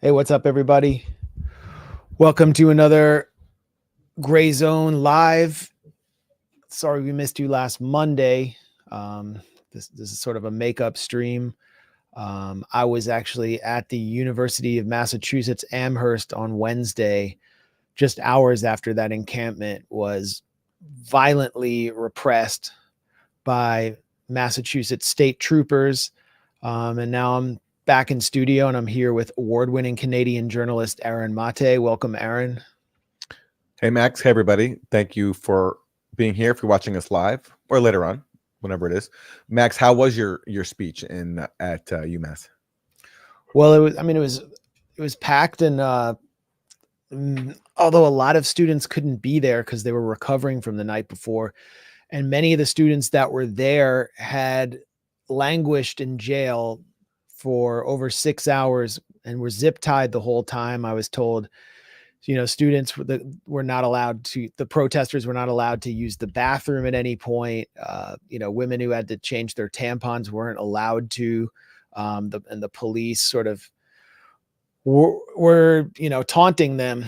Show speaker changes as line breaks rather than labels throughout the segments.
Hey, what's up, everybody? Welcome to another Grayzone live. Sorry we missed you last Monday. This is sort of a makeup stream. I was actually at the University of Massachusetts Amherst on Wednesday, just hours after that encampment was violently repressed by Massachusetts state troopers. And now I'm back in studio and I'm here with award-winning Canadian journalist Aaron Mate. Welcome, Aaron.
Hey, Max. Hey, everybody. Thank you for being here. If you're watching us live or later on, whenever it is. Max, how was your speech at UMass?
Well, it was packed, and although a lot of students couldn't be there because they were recovering from the night before, and many of the students that were there had languished in jail for over 6 hours and were zip tied the whole time. I was told, students were not allowed to, the protesters were not allowed to use the bathroom at any point. Women who had to change their tampons weren't allowed to. And the police sort of were taunting them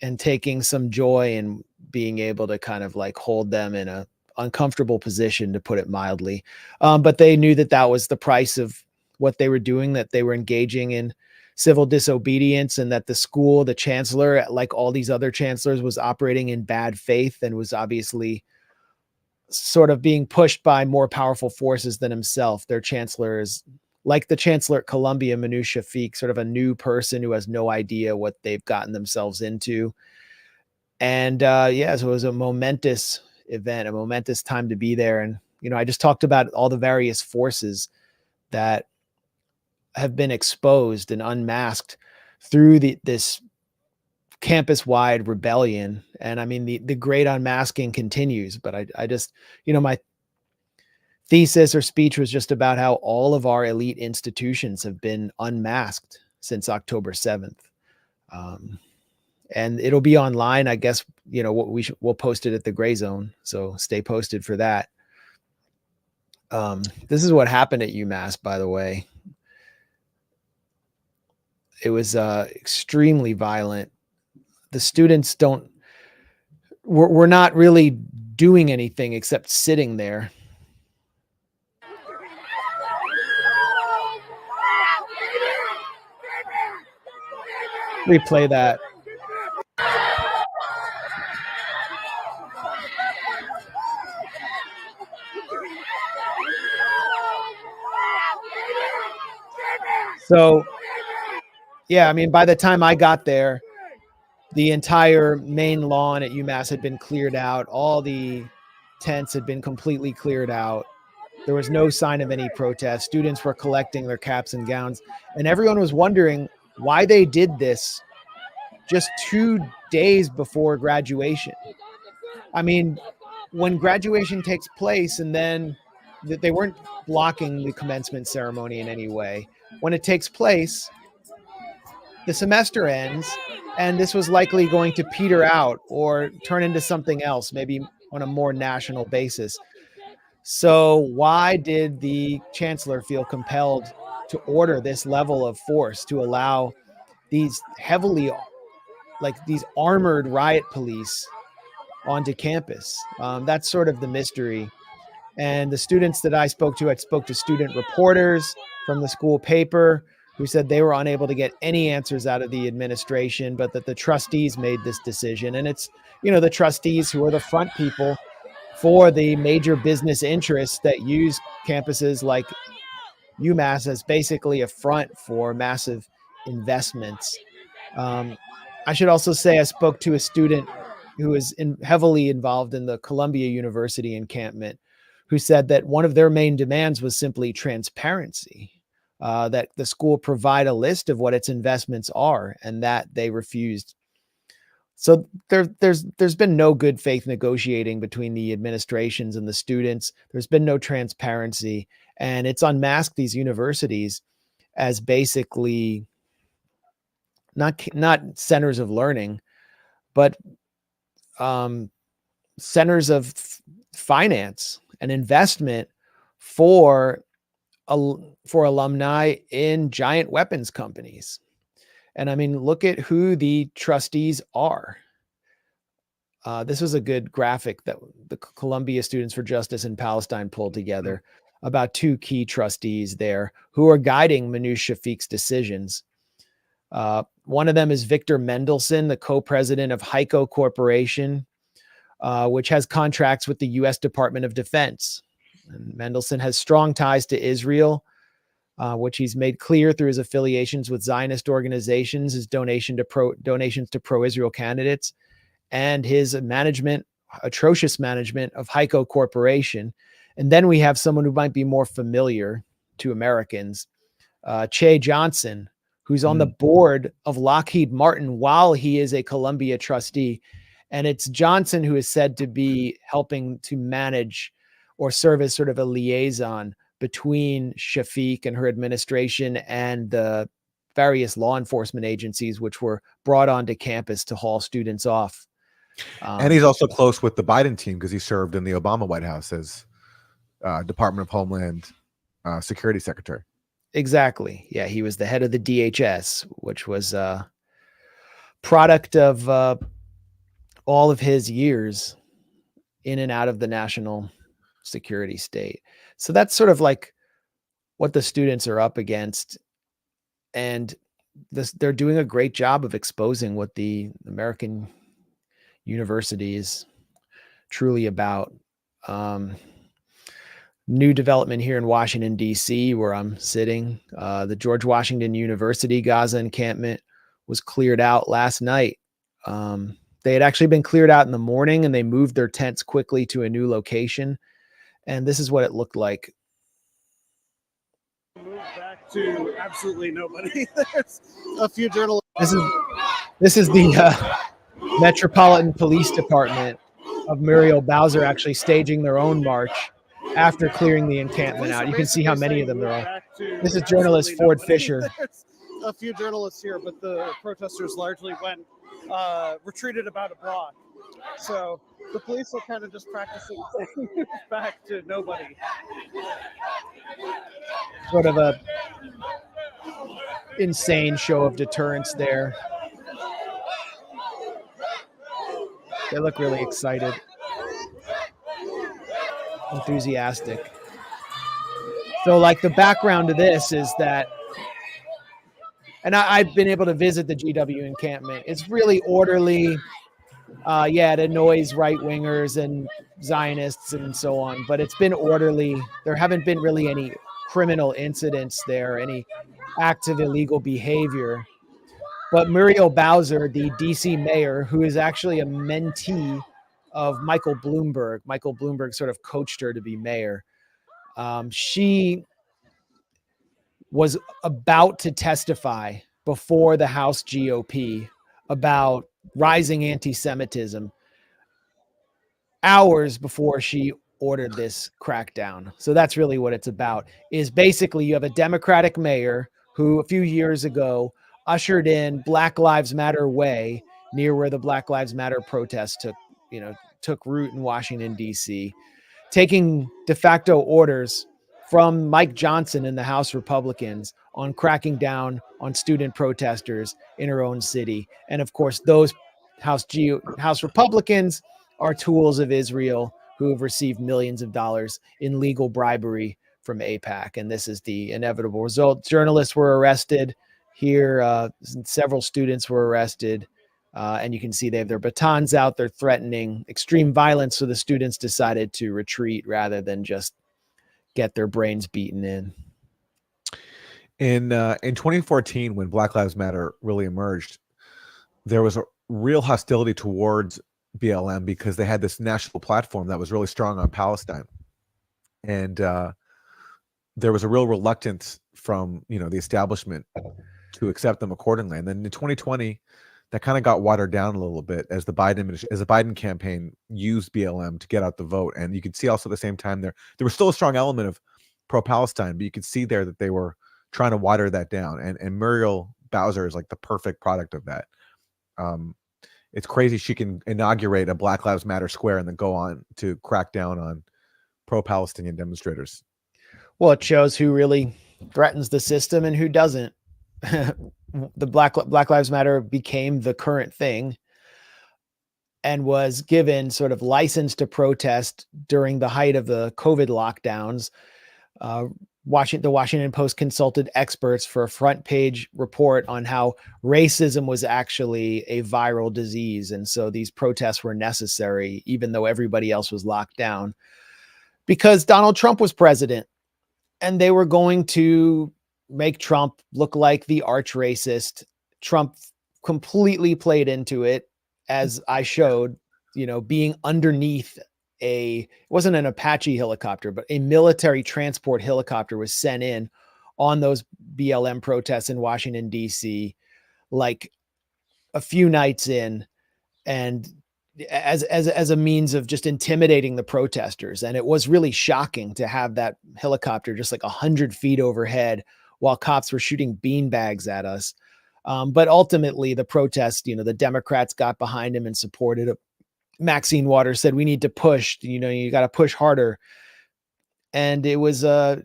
and taking some joy in being able to kind of like hold them in a uncomfortable position, to put it mildly. But they knew that that was the price of what they were doing, that they were engaging in civil disobedience, and that the school, the chancellor, like all these other chancellors, was operating in bad faith and was obviously sort of being pushed by more powerful forces than himself. Their chancellor is like the chancellor at Columbia, Manu Shafiq, sort of a new person who has no idea what they've gotten themselves into. And so it was a momentous event, a momentous time to be there. And, I just talked about all the various forces that have been exposed and unmasked through this campus-wide rebellion. And I mean, the great unmasking continues, but I just, my thesis or speech was just about how all of our elite institutions have been unmasked since October 7th. And it'll be online, I guess. We'll post it at the Grayzone, so stay posted for that. This is what happened at UMass, by the way. It was extremely violent. The students we're not really doing anything except sitting there. Replay that. So, yeah, I mean, by the time I got there, the entire main lawn at UMass had been cleared out. All the tents had been completely cleared out. There was no sign of any protest. Students were collecting their caps and gowns, and everyone was wondering why they did this just 2 days before graduation. I mean, when graduation takes place, and then they weren't blocking the commencement ceremony in any way. When it takes place, the semester ends, and this was likely going to peter out or turn into something else, maybe on a more national basis. So why did the chancellor feel compelled to order this level of force, to allow these these armored riot police onto campus? That's sort of the mystery. And the students that I spoke to student reporters from the school paper who said they were unable to get any answers out of the administration, but that the trustees made this decision. And it's, the trustees who are the front people for the major business interests that use campuses like UMass as basically a front for massive investments. I should also say I spoke to a student who is heavily involved in the Columbia University encampment, who said that one of their main demands was simply transparency, that the school provide a list of what its investments are, and that they refused. So there's been no good faith negotiating between the administrations and the students. There's been no transparency, and it's unmasked these universities as basically not centers of learning, but centers of finance and investment for alumni in giant weapons companies. And I mean, look at who the trustees are. This was a good graphic that the Columbia Students for Justice in Palestine pulled together about two key trustees there who are guiding Manoush Shafiq's decisions. One of them is Victor Mendelson, the co-president of HEICO Corporation, which has contracts with the U.S. Department of Defense. And Mendelson has strong ties to Israel, which he's made clear through his affiliations with Zionist organizations, his donations to pro-Israel candidates, and his atrocious management of HEICO Corporation. And then we have someone who might be more familiar to Americans, Che Johnson, who's on the board of Lockheed Martin while he is a Columbia trustee. And it's Johnson who is said to be helping to manage or serve as sort of a liaison between Shafiq and her administration and the various law enforcement agencies which were brought onto campus to haul students off.
And he's also close with the Biden team because he served in the Obama White House as Department of Homeland Security Secretary.
Exactly. Yeah, he was the head of the DHS, which was a product of all of his years in and out of the national security state. So that's sort of like what the students are up against. And they're doing a great job of exposing what the American university is truly about. New development here in Washington, D.C., where I'm sitting. The George Washington University Gaza encampment was cleared out last night. They had actually been cleared out in the morning, and they moved their tents quickly to a new location. And this is what it looked like.
Move back to absolutely nobody. There's a few journalists.
This is the Metropolitan Police Department of Muriel Bowser actually staging their own march after clearing the encampment out. You can see how many of them there are. This is journalist Ford Fisher.
There's a few journalists here, but the protesters largely retreated about a block. So the police are kind of just practicing back to nobody.
Sort of a insane show of deterrence there. They look really excited, enthusiastic. So like the background to this is that, and I've been able to visit the GW encampment. It's really orderly. It annoys right-wingers and Zionists and so on, but it's been orderly. There haven't been really any criminal incidents there, any acts of illegal behavior. But Muriel Bowser, the DC mayor, who is actually a mentee of Michael Bloomberg. Michael Bloomberg sort of coached her to be mayor. She was about to testify before the House GOP about rising anti-Semitism hours before she ordered this crackdown. So that's really what it's about, is basically you have a Democratic mayor who a few years ago ushered in Black Lives Matter Way near where the Black Lives Matter protests took root in Washington, D.C., taking de facto orders from Mike Johnson and the House Republicans on cracking down on student protesters in her own city. And of course, those House Republicans are tools of Israel who have received millions of dollars in legal bribery from AIPAC. And this is the inevitable result. Journalists were arrested here. Several students were arrested. And you can see they have their batons out. They're threatening extreme violence. So the students decided to retreat rather than just get their brains beaten in.
In 2014, when Black Lives Matter really emerged, there was a real hostility towards BLM because they had this national platform that was really strong on Palestine. And there was a real reluctance from, the establishment to accept them accordingly. And then in 2020, that kind of got watered down a little bit as the Biden campaign used BLM to get out the vote. And you could see also at the same time there was still a strong element of pro-Palestine, but you could see there that they were trying to water that down. And Muriel Bowser is like the perfect product of that. It's crazy she can inaugurate a Black Lives Matter square and then go on to crack down on pro-Palestinian demonstrators.
Well, it shows who really threatens the system and who doesn't. the Black Lives Matter became the current thing and was given sort of license to protest during the height of the COVID lockdowns. The Washington Post consulted experts for a front page report on how racism was actually a viral disease. And so these protests were necessary, even though everybody else was locked down, because Donald Trump was president and they were going to make Trump look like the arch racist. Trump completely played into it, as I showed, being underneath it wasn't an Apache helicopter, but a military transport helicopter was sent in on those BLM protests in Washington, D.C., like a few nights in, and as a means of just intimidating the protesters. And it was really shocking to have that helicopter just like 100 feet overhead while cops were shooting beanbags at us. But ultimately the protest, the Democrats got behind him and supported it. Maxine Waters said, we need to push, you got to push harder. And it was a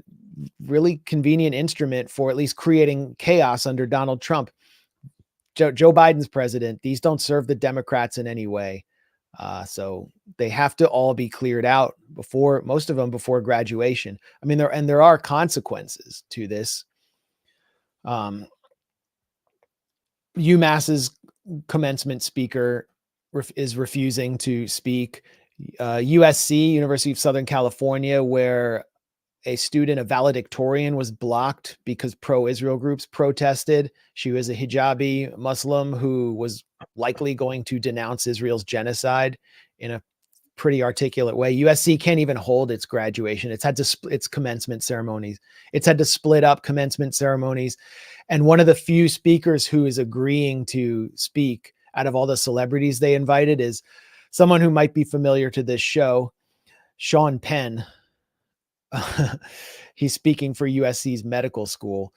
really convenient instrument for at least creating chaos under Donald Trump. Joe Biden's president. These don't serve the Democrats in any way. So they have to all be cleared out most of them before graduation. I mean, there are consequences to this. UMass's commencement speaker is refusing to speak. USC, University of Southern California, where a valedictorian, was blocked because pro-Israel groups protested. She was a hijabi Muslim who was likely going to denounce Israel's genocide in a pretty articulate way. USC can't even hold its graduation. It's had to its commencement ceremonies. It's had to split up commencement ceremonies. And one of the few speakers who is agreeing to speak out of all the celebrities they invited is someone who might be familiar to this show, Sean Penn. He's speaking for USC's medical school.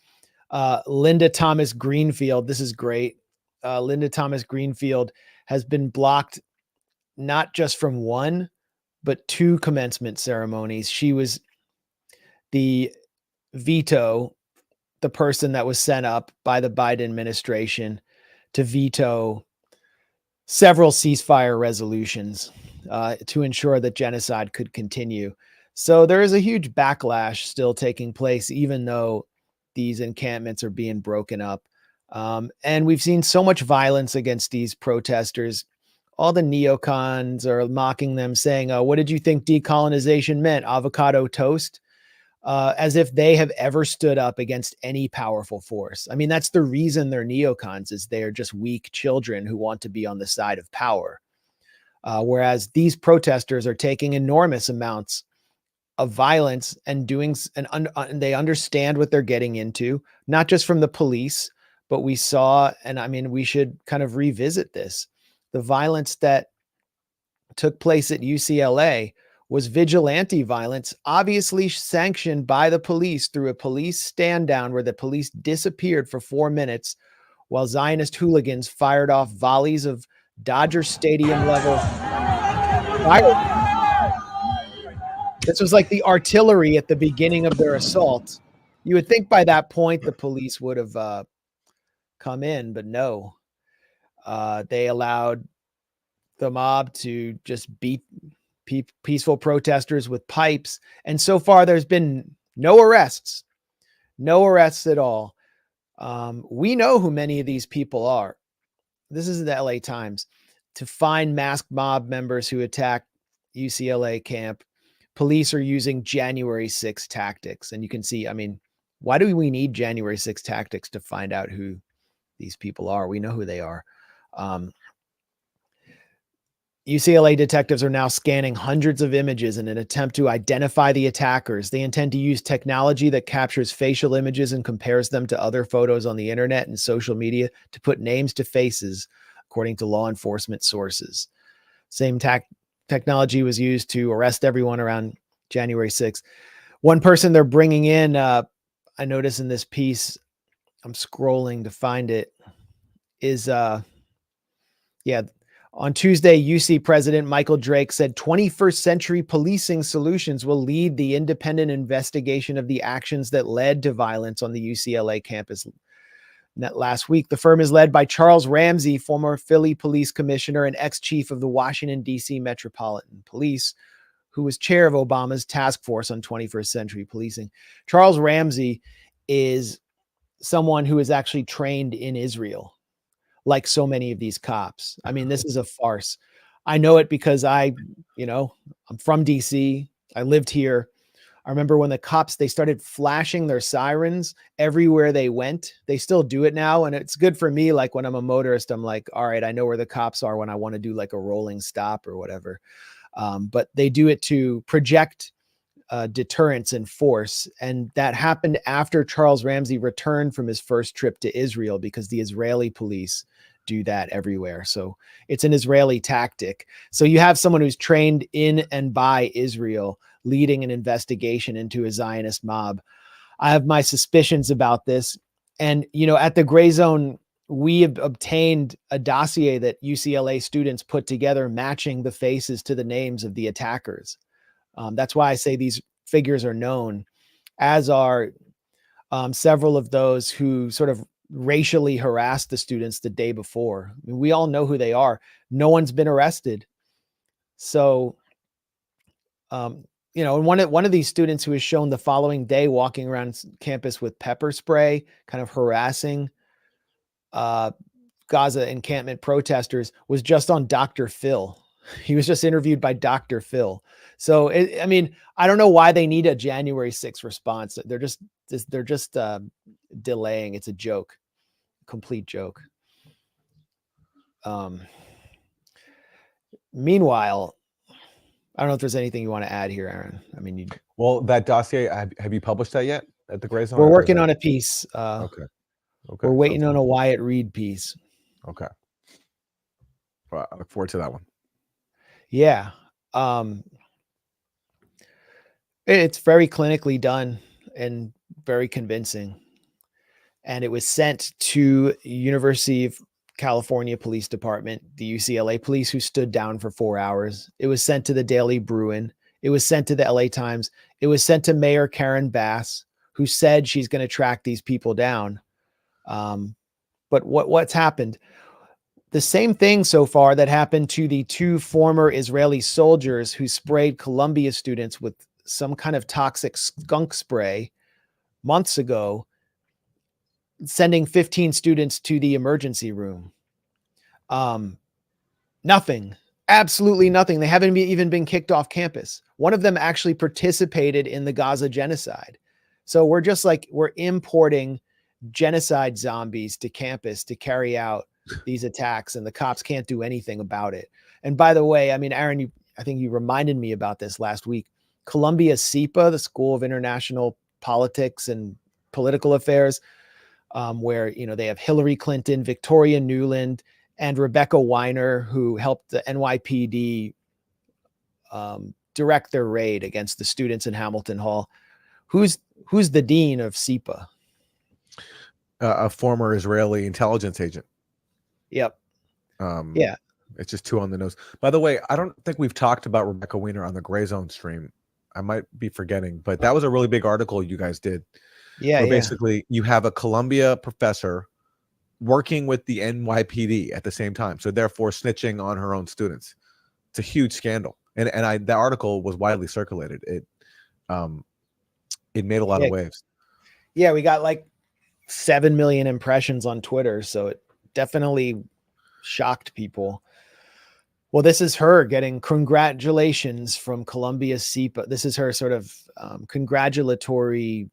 Linda Thomas Greenfield. This is great. Linda Thomas Greenfield has been blocked not just from one, but two commencement ceremonies. She was the person that was sent up by the Biden administration to veto several ceasefire resolutions to ensure that genocide could continue. So there is a huge backlash still taking place, even though these encampments are being broken up. And we've seen so much violence against these protesters. All the neocons are mocking them, saying, what did you think decolonization meant? Avocado toast? As if they have ever stood up against any powerful force. I mean, that's the reason they're neocons, is they are just weak children who want to be on the side of power. Whereas these protesters are taking enormous amounts of violence and and they understand what they're getting into, not just from the police, but we saw, and I mean, we should kind of revisit this. The violence that took place at UCLA was vigilante violence, obviously sanctioned by the police through a police stand down where the police disappeared for 4 minutes while Zionist hooligans fired off volleys of Dodger Stadium level fire. This was like the artillery at the beginning of their assault. You would think by that point the police would have come in, but no. They allowed the mob to just beat peaceful protesters with pipes. And so far, there's been no arrests at all. We know who many of these people are. This is the LA Times. To find masked mob members who attack UCLA camp, police are using January 6 tactics. And you can see, I mean, why do we need January 6 tactics to find out who these people are? We know who they are. UCLA detectives are now scanning hundreds of images in an attempt to identify the attackers. They intend to use technology that captures facial images and compares them to other photos on the internet and social media to put names to faces, according to law enforcement sources. Same technology was used to arrest everyone around January 6th. One person they're bringing in, I noticed in this piece, I'm scrolling to find it, is, on Tuesday, UC President Michael Drake said 21st century policing solutions will lead the independent investigation of the actions that led to violence on the UCLA campus. last week. The firm is led by Charles Ramsey, former Philly police commissioner and ex-chief of the Washington, D.C. Metropolitan Police, who was chair of Obama's task force on 21st century policing. Charles Ramsey is someone who is actually trained in Israel, like so many of these cops. I mean, this is a farce. I know it because I'm from DC. I lived here. I remember when the cops, they started flashing their sirens everywhere they went. They still do it now. And it's good for me. Like when I'm a motorist, I'm like, all right, I know where the cops are when I want to do like a rolling stop or whatever. But they do it to project deterrence and force. And that happened after Charles Ramsey returned from his first trip to Israel, because the Israeli police do that everywhere. So it's an Israeli tactic. So you have someone who's trained in and by Israel leading an investigation into a Zionist mob. I have my suspicions about this. And, at the Grayzone, we have obtained a dossier that UCLA students put together matching the faces to the names of the attackers. That's why I say these figures are known, as are several of those who sort of racially harassed the students the day before. I mean, we all know who they are. No one's been arrested. So, and one of these students who was shown the following day walking around campus with pepper spray, kind of harassing Gaza encampment protesters, was just on Dr. Phil. He was just interviewed by Dr. Phil. So, I don't know why they need a January 6th response. They're just delaying. It's a joke, complete joke. Meanwhile, I don't know if there's anything you want to add here, Aaron.
Well, that dossier, have you published that yet at the Grayzone?
We're working on a piece.
Okay.
We're waiting on a Wyatt Reed piece.
Okay. Well, I look forward to that one.
Yeah. It's very clinically done and very convincing. And it was sent to University of California Police Department, the UCLA police, who stood down for 4 hours. It was sent to the Daily Bruin. It was sent to the LA Times. It was sent to Mayor Karen Bass, who said she's going to track these people down. But what's happened? The same thing so far that happened to the 2 former Israeli soldiers who sprayed Columbia students with some kind of toxic skunk spray months ago, sending 15 students to the emergency room. Nothing, absolutely nothing. They haven't even been kicked off campus. One of them actually participated in the Gaza genocide. So we're importing genocide zombies to campus to carry out these attacks, and the cops can't do anything about it. And by the way, Aaron, I think you reminded me about this last week. Columbia SIPA, the School of International Politics and Political Affairs, where they have Hillary Clinton, Victoria Nuland, and Rebecca Weiner, who helped the NYPD direct their raid against the students in Hamilton Hall. Who's the dean of SIPA?
A former Israeli intelligence agent.
Yep.
Yeah. It's just too on the nose. By the way, I don't think we've talked about Rebecca Weiner on the Grayzone stream. I might be forgetting, but that was a really big article you guys did.
Yeah.
Where basically you have a Columbia professor working with the NYPD at the same time. So therefore snitching on her own students. It's a huge scandal. And that article was widely circulated. It made a lot of waves.
Yeah, we got like 7 million impressions on Twitter. So it definitely shocked people. Well, this is her getting congratulations from Columbia SIPA. This is her sort of congratulatory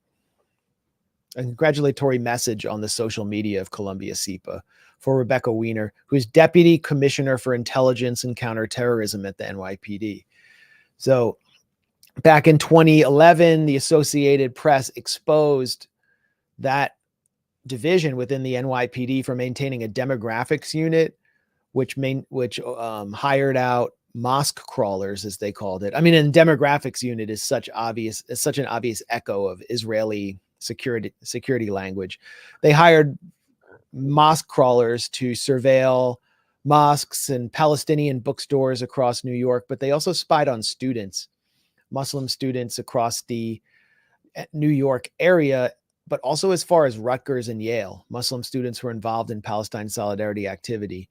message on the social media of Columbia SIPA for Rebecca Weiner, who is Deputy Commissioner for Intelligence and Counterterrorism at the NYPD. So back in 2011, the Associated Press exposed that division within the NYPD for maintaining a demographics unit, which hired out mosque crawlers, as they called it. And demographics unit is such an obvious echo of Israeli security language. They hired mosque crawlers to surveil mosques and Palestinian bookstores across New York, but they also spied on students, Muslim students across the New York area, but also as far as Rutgers and Yale, Muslim students were involved in Palestine solidarity activity.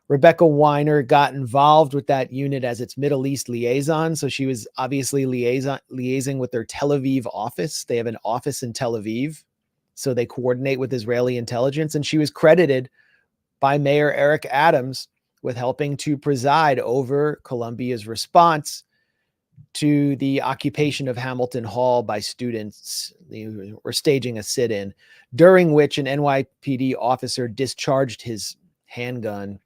Rebecca Weiner got involved with that unit as its Middle East liaison. So she was obviously liaising with their Tel Aviv office. They have an office in Tel Aviv, so they coordinate with Israeli intelligence. And she was credited by Mayor Eric Adams with helping to preside over Columbia's response to the occupation of Hamilton Hall by students who were staging a sit-in, during which an NYPD officer discharged his handgun.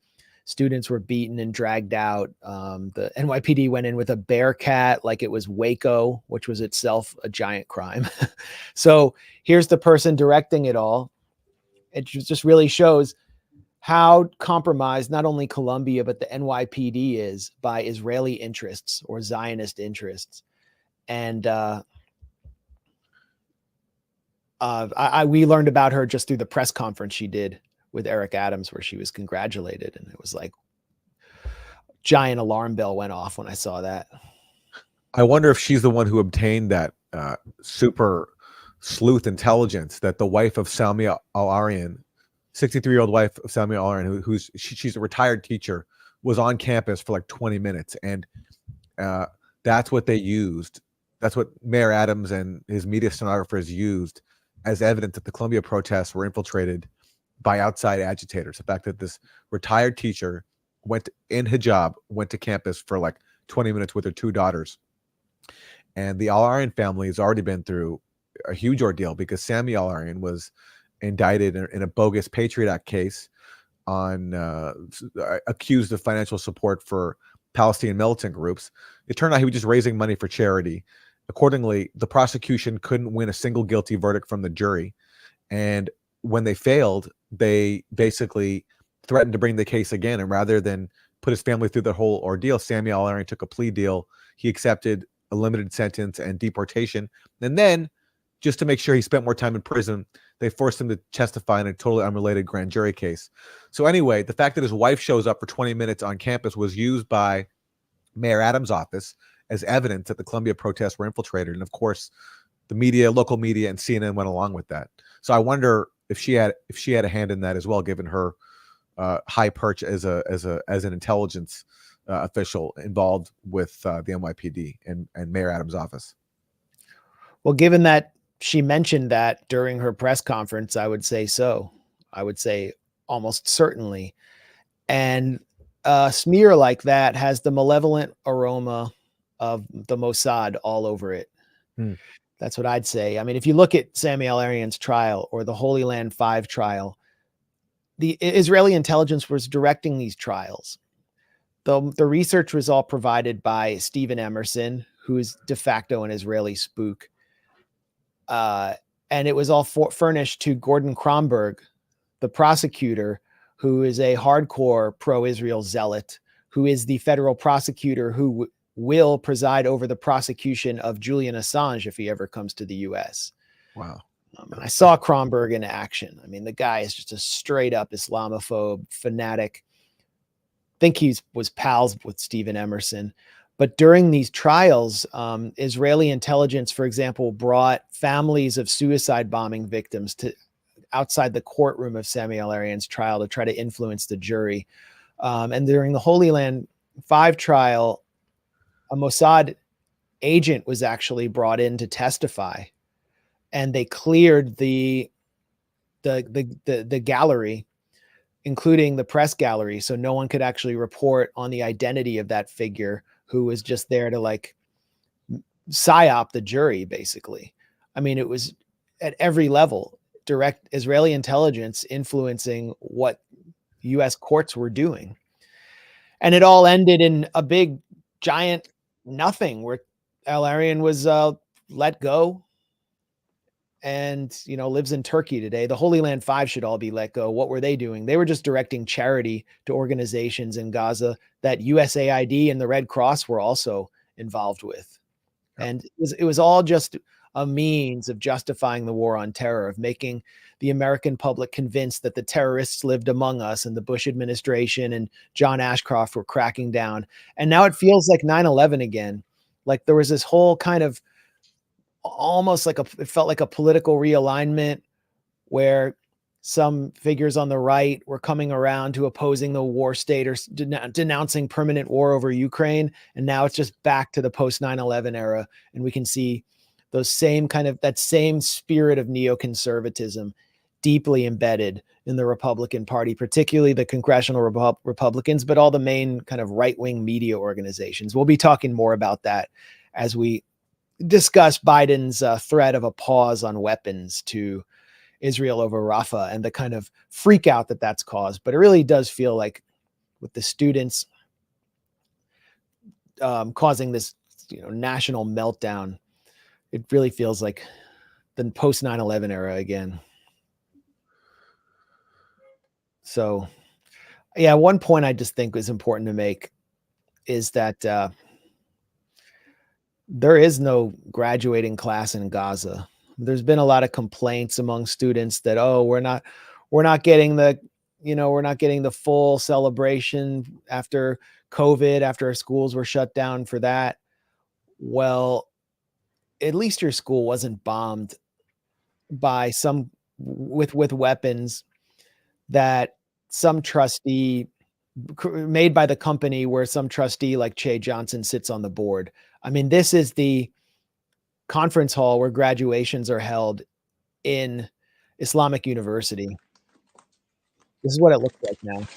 Students were beaten and dragged out. The NYPD went in with a Bearcat like it was Waco, which was itself a giant crime. So here's the person directing it all. It just really shows how compromised not only Columbia, but the NYPD is by Israeli interests or Zionist interests. And we learned about her just through the press conference she did with Eric Adams, where she was congratulated. And it was like giant alarm bell went off when I saw that.
I wonder if she's the one who obtained that super sleuth intelligence that the wife of Sami al-Arian, 63-year-old wife of Sami al-Arian, she's a retired teacher, was on campus for like 20 minutes. And that's what they used. That's what Mayor Adams and his media stenographers used as evidence that the Columbia protests were infiltrated by outside agitators. The fact that this retired teacher went to campus for like 20 minutes with her two daughters. And the al-Arian family has already been through a huge ordeal because Sami al-Arian was indicted in a bogus Patriot Act case on accused of financial support for Palestinian militant groups. It turned out he was just raising money for charity. Accordingly, the prosecution couldn't win a single guilty verdict from the jury. And when they failed, they basically threatened to bring the case again. And rather than put his family through the whole ordeal, Sami al-Arian took a plea deal. He accepted a limited sentence and deportation. And then, just to make sure he spent more time in prison, they forced him to testify in a totally unrelated grand jury case. So anyway, the fact that his wife shows up for 20 minutes on campus was used by Mayor Adams' office as evidence that the Columbia protests were infiltrated. And of course, the media, local media, and CNN went along with that. So I wonder if she had a hand in that as well, given her high perch as an intelligence official involved with the NYPD and Mayor Adams' office.
Well, given that she mentioned that during her press conference, I would say so. I would say almost certainly. And a smear like that has the malevolent aroma of the Mossad all over it. That's what I'd say. I mean, if you look at Sami al-Arian's trial or the Holy Land 5 trial, the Israeli intelligence was directing these trials. The research was all provided by Stephen Emerson, who is de facto an Israeli spook. And it was all furnished to Gordon Kromberg, the prosecutor, who is a hardcore pro-Israel zealot, who is the federal prosecutor who will preside over the prosecution of Julian Assange if he ever comes to the U.S.
Wow.
And I saw Kromberg in action. I mean, the guy is just a straight up Islamophobe fanatic. I think he was pals with Stephen Emerson. But during these trials, Israeli intelligence, for example, brought families of suicide bombing victims to outside the courtroom of Sami al-Arian's trial to try to influence the jury. And during the Holy Land 5 trial, a Mossad agent was actually brought in to testify, and they cleared the gallery, including the press gallery, so no one could actually report on the identity of that figure who was just there to like psyop the jury, basically. I mean, it was at every level, direct Israeli intelligence influencing what U.S. courts were doing. And it all ended in a big, giant nothing, where al-Arian was let go and, you know, lives in Turkey today. The Holy Land 5 should all be let go. What were they doing? They were just directing charity to organizations in Gaza that USAID and the Red Cross were also involved with. And it was all just a means of justifying the war on terror, of making the American public convinced that the terrorists lived among us and the Bush administration and John Ashcroft were cracking down. And now it feels like 9/11 again. Like there was this whole kind of almost like it felt like a political realignment where some figures on the right were coming around to opposing the war state or denouncing permanent war over Ukraine. And now it's just back to the post 9/11 era. And we can see those same that same spirit of neoconservatism deeply embedded in the Republican Party, particularly the Congressional Republicans, but all the main kind of right-wing media organizations. We'll be talking more about that as we discuss Biden's threat of a pause on weapons to Israel over Rafah and the kind of freak out that that's caused. But it really does feel like with the students causing this national meltdown, it really feels like the post 9/11 era again. So, yeah, one point I just think is important to make is that there is no graduating class in Gaza. There's been a lot of complaints among students that, we're not getting the full celebration after COVID, after our schools were shut down for that. Well, at least your school wasn't bombed by some with weapons that some trustee made by the company where some trustee like Che Johnson sits on the board. I mean, this is the conference hall where graduations are held in Islamic University. This is what it looks like now.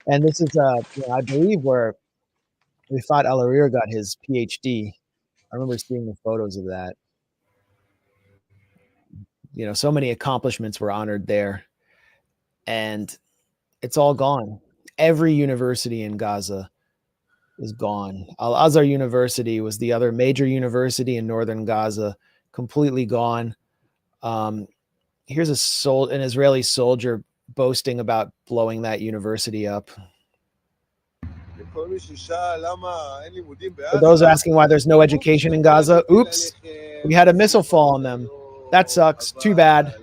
And this is, I believe, where Rafah Al-Arir got his PhD. I remember seeing the photos of that. So many accomplishments were honored there. And it's all gone. Every university in Gaza is gone. Al-Azhar University was the other major university in northern Gaza, completely gone. Here's an Israeli soldier boasting about blowing that university up. For those asking why there's no education in Gaza, oops, we had a missile fall on them. That sucks. Too bad.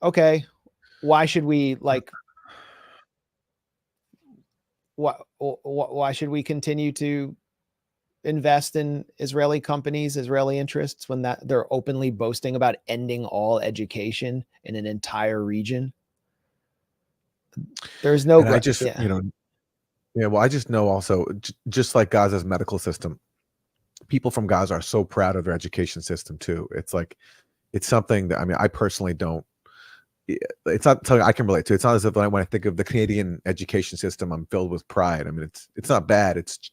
Okay, why should we why should we continue to invest in Israeli companies, Israeli interests, when they're openly boasting about ending all education in an entire region? There's no.
And I just, well, I just know also, just like Gaza's medical system, people from Gaza are so proud of their education system too. It's like, it's something that, I personally don't. It's not something I can relate to. It's not as if when I think of the Canadian education system, I'm filled with pride. It's not bad. It's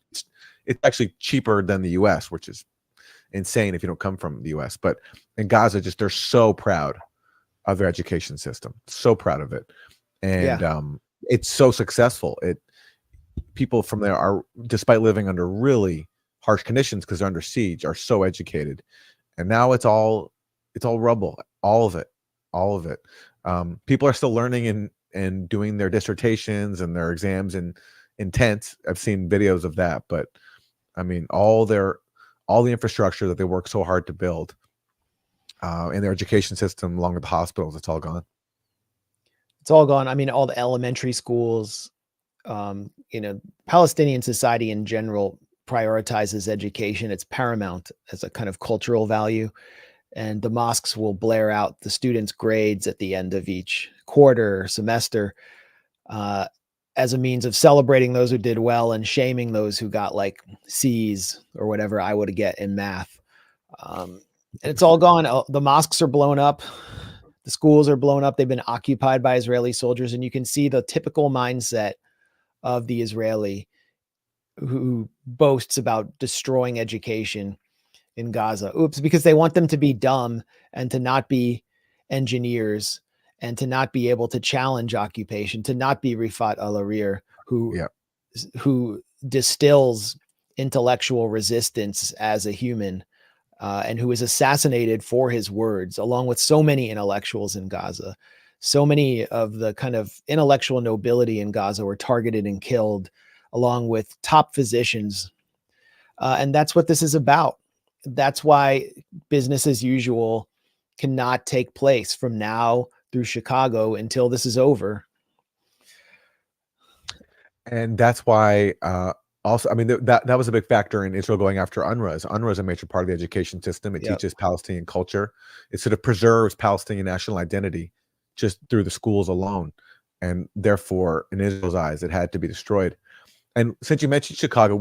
actually cheaper than the U.S., which is insane if you don't come from the U.S. But in Gaza, they're so proud of their education system, so proud of it, and it's so successful. People from there are, despite living under really harsh conditions because they're under siege, are so educated, and now it's all rubble, all of it. People are still learning and doing their dissertations and their exams in tents. I've seen videos of that, but all the infrastructure that they work so hard to build, in their education system, along with the hospitals, it's all gone.
It's all gone. All the elementary schools, Palestinian society in general prioritizes education. It's paramount as a kind of cultural value. And the mosques will blare out the students' grades at the end of each quarter or semester, as a means of celebrating those who did well and shaming those who got like C's or whatever I would get in math. And it's all gone. The mosques are blown up. The schools are blown up. They've been occupied by Israeli soldiers. And you can see the typical mindset of the Israeli who boasts about destroying education in Gaza. Oops, because they want them to be dumb and to not be engineers and to not be able to challenge occupation, to not be Rafah Al-Arir, who distills intellectual resistance as a human, and who is assassinated for his words, along with so many intellectuals in Gaza. So many of the kind of intellectual nobility in Gaza were targeted and killed, along with top physicians. And that's what this is about. That's why business as usual cannot take place from now through Chicago until this is over.
And that's why also, I mean, that was a big factor in Israel going after UNRWA. UNRWA is a major part of the education system. It teaches Palestinian culture. It sort of preserves Palestinian national identity just through the schools alone. And therefore, in Israel's eyes, it had to be destroyed. And since you mentioned Chicago,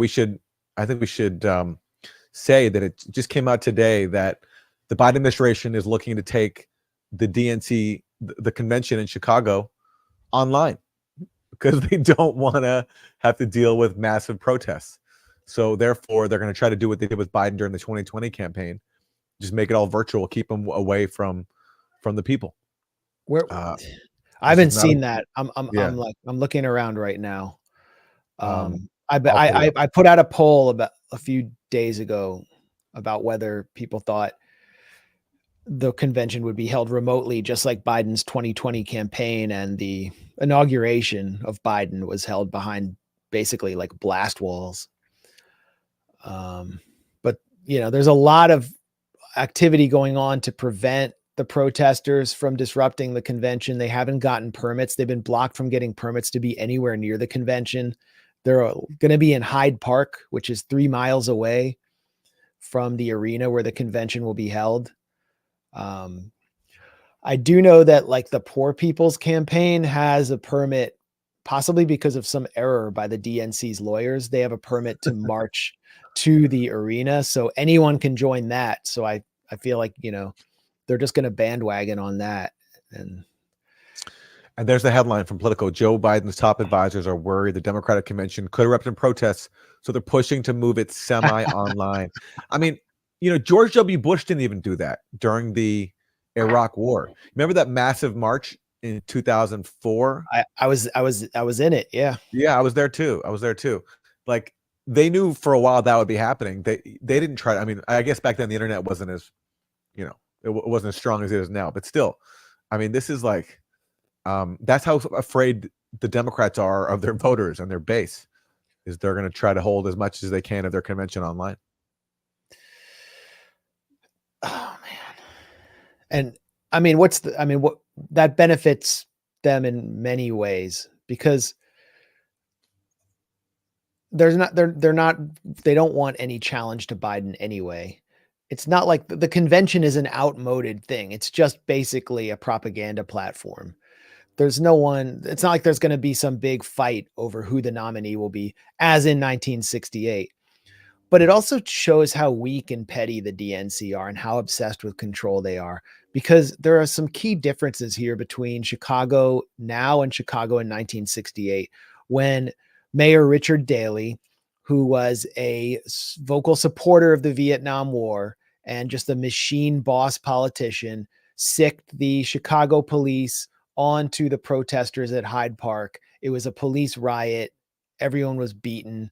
I think we should say that it just came out today that the Biden administration is looking to take the DNC, the convention in Chicago, online, because they don't want to have to deal with massive protests. So therefore, they're going to try to do what they did with Biden during the 2020 campaign, just make it all virtual, keep them away from the people.
Where I haven't seen that. I'm looking around right now. I put out a poll about a few days ago about whether people thought the convention would be held remotely, just like Biden's 2020 campaign, and the inauguration of Biden was held behind basically like blast walls. But there's a lot of activity going on to prevent the protesters from disrupting the convention. They haven't gotten permits. They've been blocked from getting permits to be anywhere near the convention. They're going to be in Hyde Park, which is 3 miles away from the arena where the convention will be held. I do know that like the Poor People's Campaign has a permit, possibly because of some error by the DNC's lawyers. They have a permit to march to the arena, so anyone can join that. So I feel like, they're just going to bandwagon on that. And
there's the headline from Politico. Joe Biden's top advisors are worried the Democratic convention could erupt in protests, so they're pushing to move it semi-online. I mean, George W. Bush didn't even do that during the Iraq War. Remember that massive march in 2004?
I was in it. Yeah.
Yeah, I was there too. Like, they knew for a while that would be happening. They didn't try. I mean, I guess back then the internet wasn't as, it wasn't as strong as it is now. But still, I mean, this is like, that's how afraid the Democrats are of their voters and their base, is they're going to try to hold as much as they can of their convention online.
Oh man. And I mean, what that benefits them in many ways, because they don't want any challenge to Biden anyway. It's not like the convention is an outmoded thing. It's just basically a propaganda platform. It's not like there's going to be some big fight over who the nominee will be, as in 1968. But it also shows how weak and petty the DNC are and how obsessed with control they are, because there are some key differences here between Chicago now and Chicago in 1968, when Mayor Richard Daley, who was a vocal supporter of the Vietnam War and just a machine boss politician, sicked the Chicago police onto the protesters at Hyde Park. It was a police riot. Everyone was beaten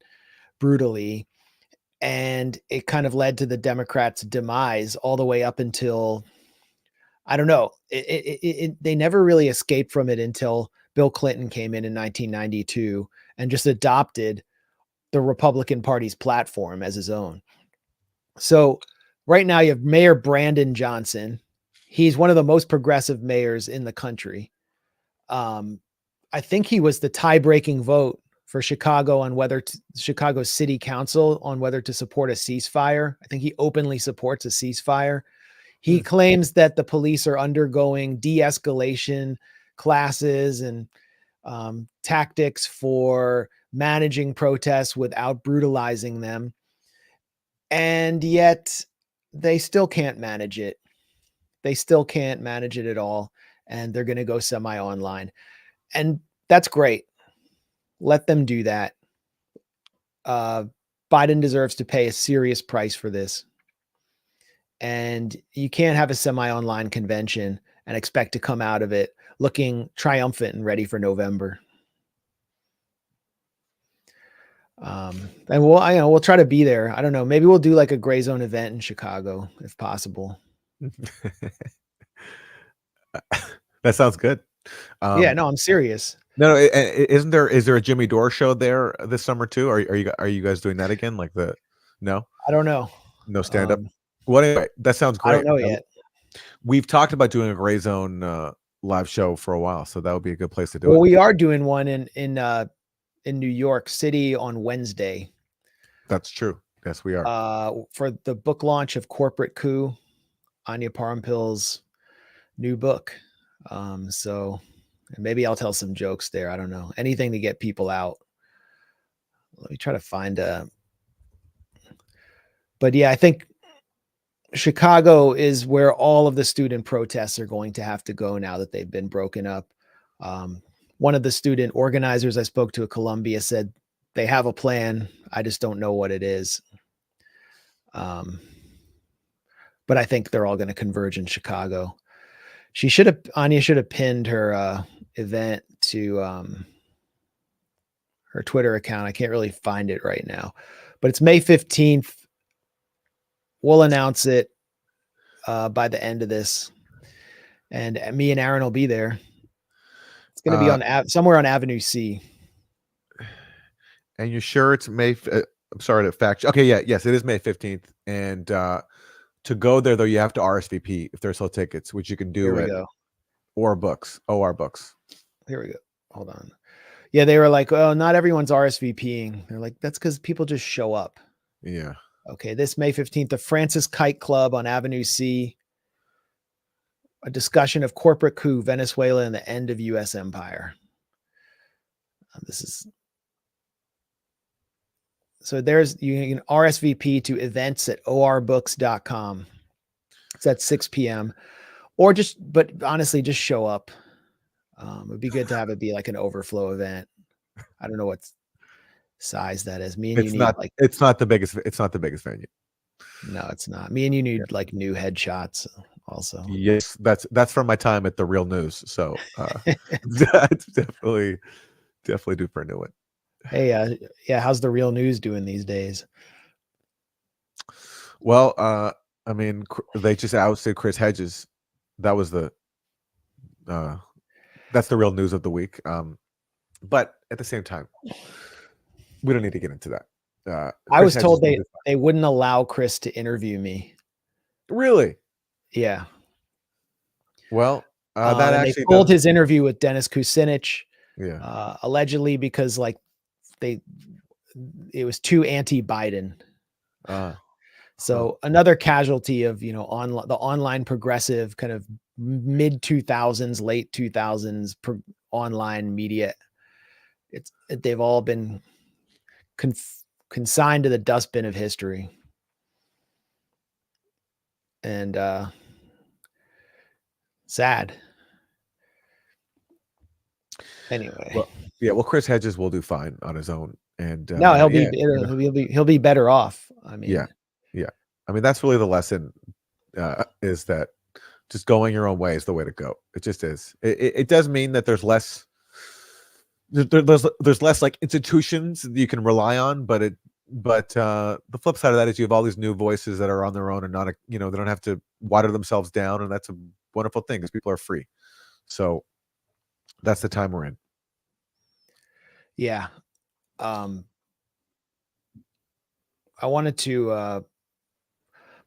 brutally. And it kind of led to the Democrats' demise all the way up until, I don't know, they never really escaped from it until Bill Clinton came in 1992 and just adopted the Republican Party's platform as his own. So right now you have Mayor Brandon Johnson. He's one of the most progressive mayors in the country. I think he was the tie-breaking vote for Chicago on Chicago's city council on whether to support a ceasefire. I think he openly supports a ceasefire. He claims that the police are undergoing de-escalation classes and tactics for managing protests without brutalizing them. And yet they still can't manage it. They still can't manage it at all. And they're going to go semi-online. And that's great. Let them do that. Biden deserves to pay a serious price for this. And you can't have a semi-online convention and expect to come out of it looking triumphant and ready for November. And we'll try to be there. I don't know. Maybe we'll do like a Grayzone event in Chicago if possible.
That sounds good.
Yeah, no, I'm serious.
No, is there a Jimmy Dore show there this summer too? Are you guys doing that again? Like no?
I don't know.
No stand up. Well, anyway, that sounds great.
I don't know yet.
We've talked about doing a Grayzone live show for a while, so that would be a good place to do
Well,
it.
we are doing one in New York City on Wednesday.
That's true. Yes, we are.
For the book launch of Corporate Coup, Anya Parampil's new book. So maybe I'll tell some jokes there. I don't know. Anything to get people out. Let me try to find but yeah, I think Chicago is where all of the student protests are going to have to go now that they've been broken up. One of the student organizers I spoke to at Columbia said they have a plan. I just don't know what it is. But I think they're all going to converge in Chicago. Anya should have pinned her event to her Twitter account. I can't really find it right now, but it's May 15th. We'll announce it by the end of this, and me and Aaron will be there. It's going to be on somewhere on Avenue C.
And you're sure it's May? I'm sorry to fact. Okay, yes, it is May 15th. And to go there, though, you have to RSVP if there's still tickets, which you can do at OR Books.
Here we go. Hold on. Yeah, they were like, oh, not everyone's RSVPing. They're like, that's because people just show up.
Yeah.
Okay, this May 15th, the Francis Kite Club on Avenue C. A discussion of corporate coup, Venezuela, and the end of U.S. empire. This is so. You can RSVP to events at orbooks.com. It's at 6 p.m. Or but honestly, just show up. It'd be good to have it be like an overflow event. I don't know what size that is. Me and
it's not the biggest venue.
No, it's not. Me and you need like new headshots also.
Yes, that's from my time at the Real News. So that's definitely due for a new one.
Hey, yeah, how's the Real News doing these days?
Well, I mean, they just ousted Chris Hedges. That was that's the real news of the week. But at the same time, we don't need to get into that.
I was told they wouldn't allow Chris to interview me.
Really?
Yeah.
Well, that actually
they pulled his interview with Dennis Kucinich.
Yeah.
Allegedly because like it was too anti-Biden. So another casualty of, the online progressive kind of mid 2000s, late 2000s online media. They've all been consigned to the dustbin of history. And sad. Anyway.
Well, Chris Hedges will do fine on his own. And
no, he'll be better off. I mean,
yeah. I mean, that's really the lesson, is that just going your own way is the way to go. It just is. It does mean that there's less like institutions that you can rely on, but the flip side of that is you have all these new voices that are on their own and not, they don't have to water themselves down, and that's a wonderful thing because people are free. So that's the time we're in.
Yeah. I wanted to,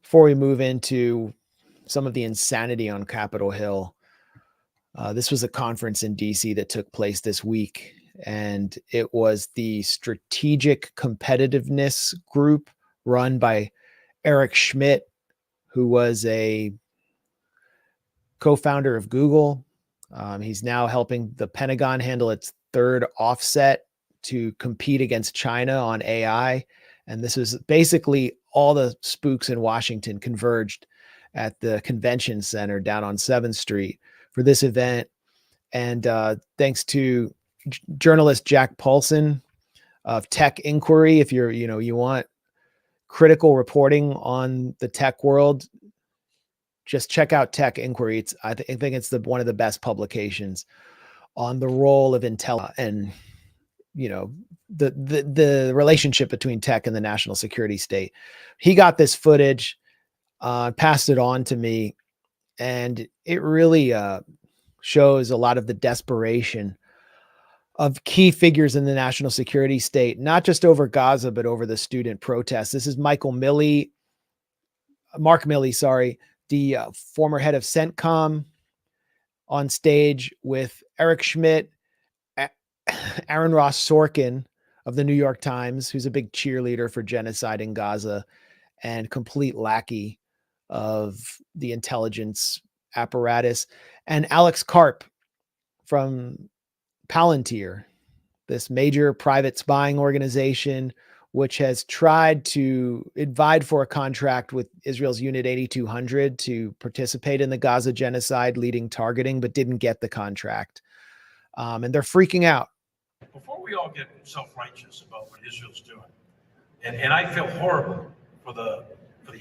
before we move into some of the insanity on Capitol Hill, this was a conference in DC that took place this week, and it was the Strategic Competitiveness Group run by Eric Schmidt, who was a co-founder of Google. He's now helping the Pentagon handle its third offset to compete against China on AI. And this was basically all the spooks in Washington converged at the convention center down on 7th Street for this event. And thanks to journalist Jack Paulson of Tech Inquiry, if you want critical reporting on the tech world, just check out Tech Inquiry. I think it's one of the best publications on the role of Intel and the relationship between tech and the national security state. He got this footage, passed it on to me, and it really shows a lot of the desperation of key figures in the national security state, not just over Gaza, but over the student protests. This is Mark Milley, the former head of CENTCOM on stage with Eric Schmidt, Aaron Ross Sorkin of the New York Times, who's a big cheerleader for genocide in Gaza and complete lackey of the intelligence apparatus, and Alex Karp from Palantir, this major private spying organization, which has tried to vied for a contract with Israel's Unit 8200 to participate in the Gaza genocide, leading targeting, but didn't get the contract. And they're freaking out.
Before we all get self-righteous about what Israel's doing, and I feel horrible for the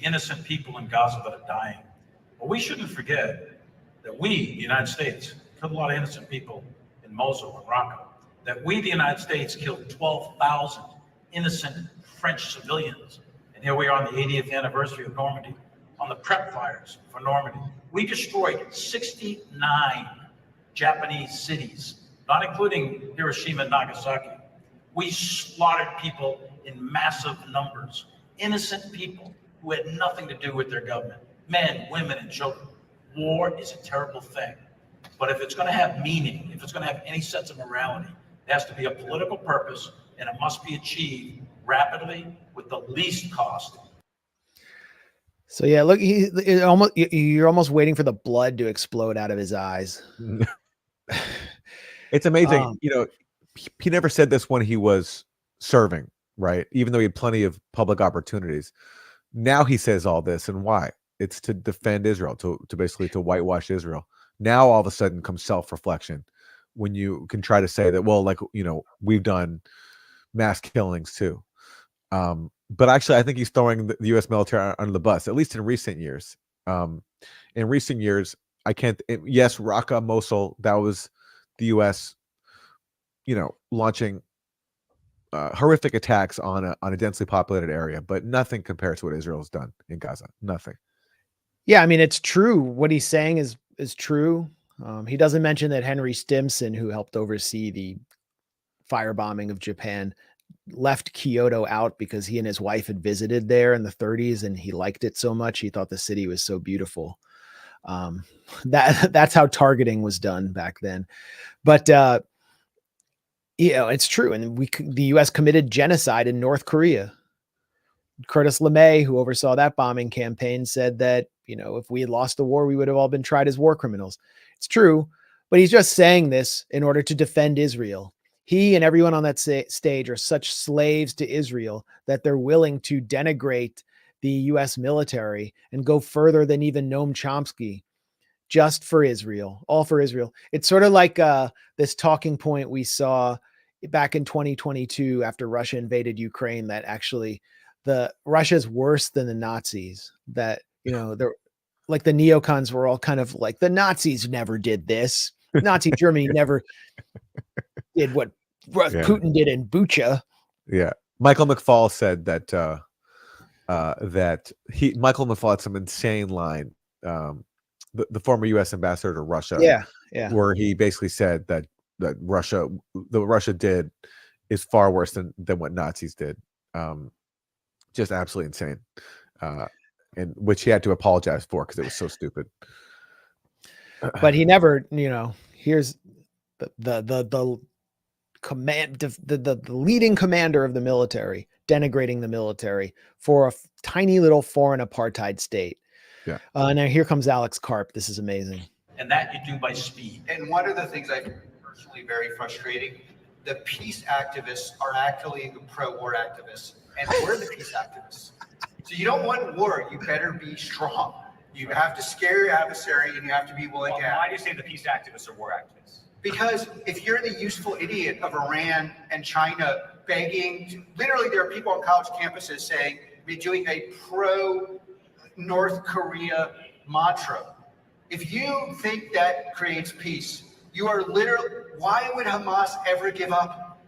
innocent people in Gaza that are dying, but we shouldn't forget that we, the United States, killed a lot of innocent people in Mosul and Raqqa, that we, the United States, killed 12,000 innocent French civilians. And here we are on the 80th anniversary of Normandy, on the prep fires for Normandy. We destroyed 69 Japanese cities, not including Hiroshima and Nagasaki. We slaughtered people in massive numbers, innocent people who had nothing to do with their government, men, women, and children. War is a terrible thing. But if it's going to have meaning, if it's going to have any sense of morality, it has to be a political purpose, and it must be achieved rapidly with the least cost.
So yeah, look, you're almost waiting for the blood to explode out of his eyes.
It's amazing. He never said this when he was serving, right? Even though he had plenty of public opportunities. Now he says all this, and why? It's to defend Israel, to basically to whitewash Israel. Now all of a sudden comes self-reflection when you can try to say that, well, like, we've done mass killings too. But actually, I think he's throwing the U.S. military under the bus, at least in recent years. In recent years, yes, Raqqa, Mosul, that was the U.S., launching horrific attacks on a densely populated area, but nothing compared to what Israel's done in Gaza. Nothing.
Yeah, I mean, it's true. What he's saying is true. He doesn't mention that Henry Stimson, who helped oversee the firebombing of Japan, left Kyoto out because he and his wife had visited there in the 30s, and he liked it so much. He thought the city was so beautiful. That's how targeting was done back then. But it's true. And the U.S. committed genocide in North Korea. Curtis LeMay, who oversaw that bombing campaign, said that, if we had lost the war, we would have all been tried as war criminals. It's true, but he's just saying this in order to defend Israel. He and everyone on that stage are such slaves to Israel that they're willing to denigrate the U.S. military and go further than even Noam Chomsky, just for Israel, all for Israel. It's sort of like this talking point we saw back in 2022 after Russia invaded Ukraine, that actually Russia's worse than the Nazis, that, they're like the neocons were all kind of like, the Nazis never did this. Nazi Germany never did what Putin did in Bucha.
Yeah. Michael McFaul said that Michael McFaul had some insane line. The former U.S. ambassador to Russia.
Yeah.
Where he basically said that Russia did is far worse than what Nazis did. Just absolutely insane. And which he had to apologize for because it was so stupid.
But he never, here's the command, the leading commander of the military denigrating the military for a tiny little foreign apartheid state.
Yeah.
Now here comes Alex Karp. This is amazing.
And that you do by speed.
And one of the things I find personally very frustrating, the peace activists are actually the pro-war activists, and we're the peace activists. So you don't want war, you better be strong. You have to scare your adversary, and you have to be willing to
Why do you say the peace activists are war activists?
Because if you're the useful idiot of Iran and China begging, literally there are people on college campuses saying, be doing a pro-North Korea mantra. If you think that creates peace, you are literally, why would Hamas ever give up?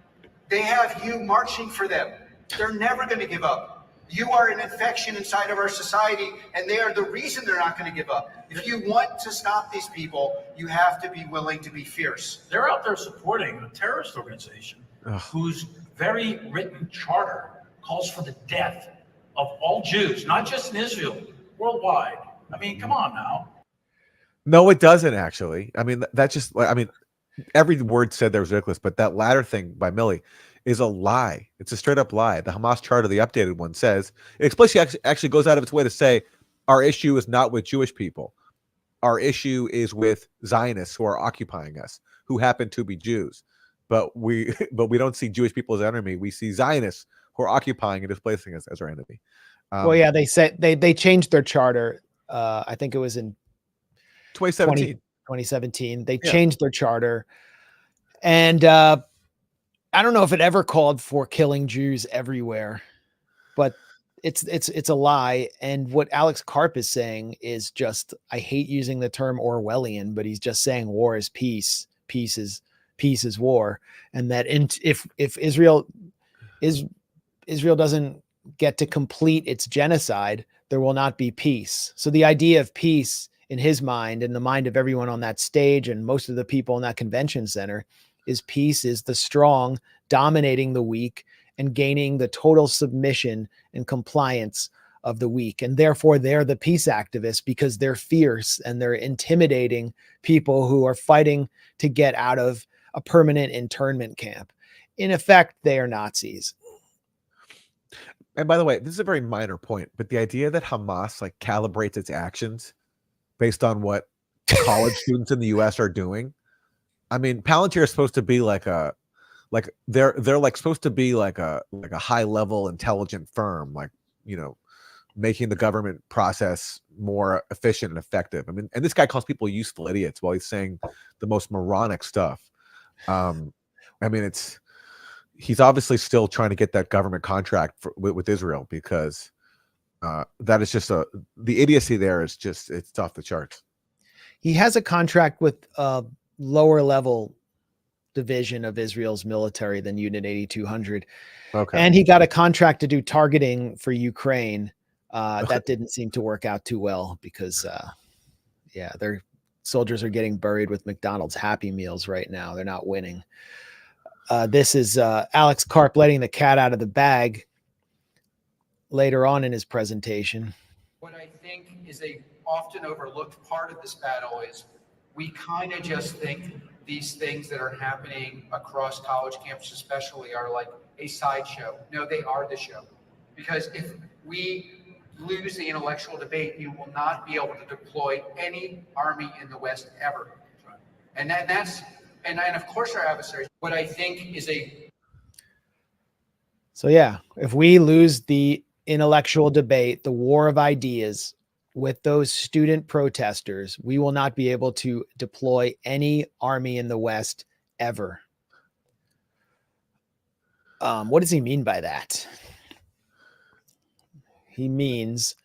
They have you marching for them. They're never going to give up. You are an infection inside of our society, and they are the reason they're not going to give up. If you want to stop these people, you have to be willing to be fierce.
They're out there supporting a terrorist organization whose very written charter calls for the death of all Jews, not just in Israel, worldwide. I mean, come on now.
No, it doesn't actually. I mean, that's just like, I mean, every word said there was ridiculous, but that latter thing by Millie is a lie. It's a straight up lie. The Hamas charter, the updated one, says it explicitly actually goes out of its way to say our issue is not with Jewish people. Our issue is with Zionists who are occupying us, who happen to be Jews. But we don't see Jewish people as our enemy. We see Zionists who are occupying and displacing us as our enemy.
Well, yeah, they said they changed their charter. I think it was in
2017.
2017. They
Yeah.
changed their charter. And I don't know if it ever called for killing Jews everywhere, but it's a lie. And what Alex Karp is saying is just, I hate using the term Orwellian, but he's just saying war is peace. Peace is war. And that if Israel doesn't get to complete its genocide, there will not be peace. So the idea of peace in his mind, in the mind of everyone on that stage and most of the people in that convention center, is peace is the strong dominating the weak and gaining the total submission and compliance of the weak. And therefore they're the peace activists because they're fierce and they're intimidating people who are fighting to get out of a permanent internment camp. In effect, they are Nazis.
And by the way, this is a very minor point, but the idea that Hamas like calibrates its actions based on what college students in the US are doing. I mean, Palantir is supposed to be they're like supposed to be like a high level intelligent firm, like, you know, making the government process more efficient and effective. I mean, and this guy calls people useful idiots while he's saying the most moronic stuff. I mean, he's obviously still trying to get that government contract with Israel because that is just the idiocy there is just, it's off the charts.
He has a contract with a lower level division of Israel's military than Unit 8200.
Okay.
And he got a contract to do targeting for Ukraine. That didn't seem to work out too well because, their soldiers are getting buried with McDonald's Happy Meals right now. They're not winning. This is Alex Karp letting the cat out of the bag later on in his presentation.
What I think is a often overlooked part of this battle is we kind of just think these things that are happening across college campuses especially are like a sideshow. No, they are the show. Because if we lose the intellectual debate, you will not be able to deploy any army in the West ever. And that's of course our adversaries. What I think is
So yeah, if we lose the intellectual debate, the war of ideas with those student protesters, we will not be able to deploy any army in the West ever. What does he mean by that? He means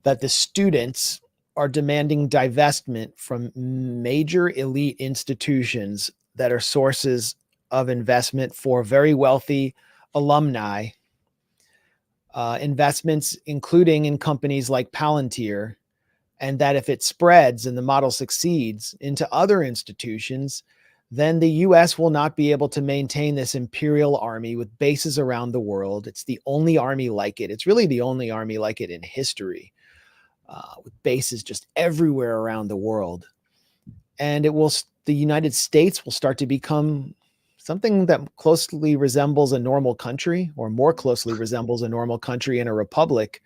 that the students are demanding divestment from major elite institutions that are sources of investment for very wealthy alumni, investments including in companies like Palantir, and that if it spreads and the model succeeds into other institutions, then the US will not be able to maintain this imperial army with bases around the world. It's the only army like it. It's really the only army like it in history, with bases just everywhere around the world. And the United States will start to become something that closely resembles a normal country, or more closely resembles a normal country in a republic.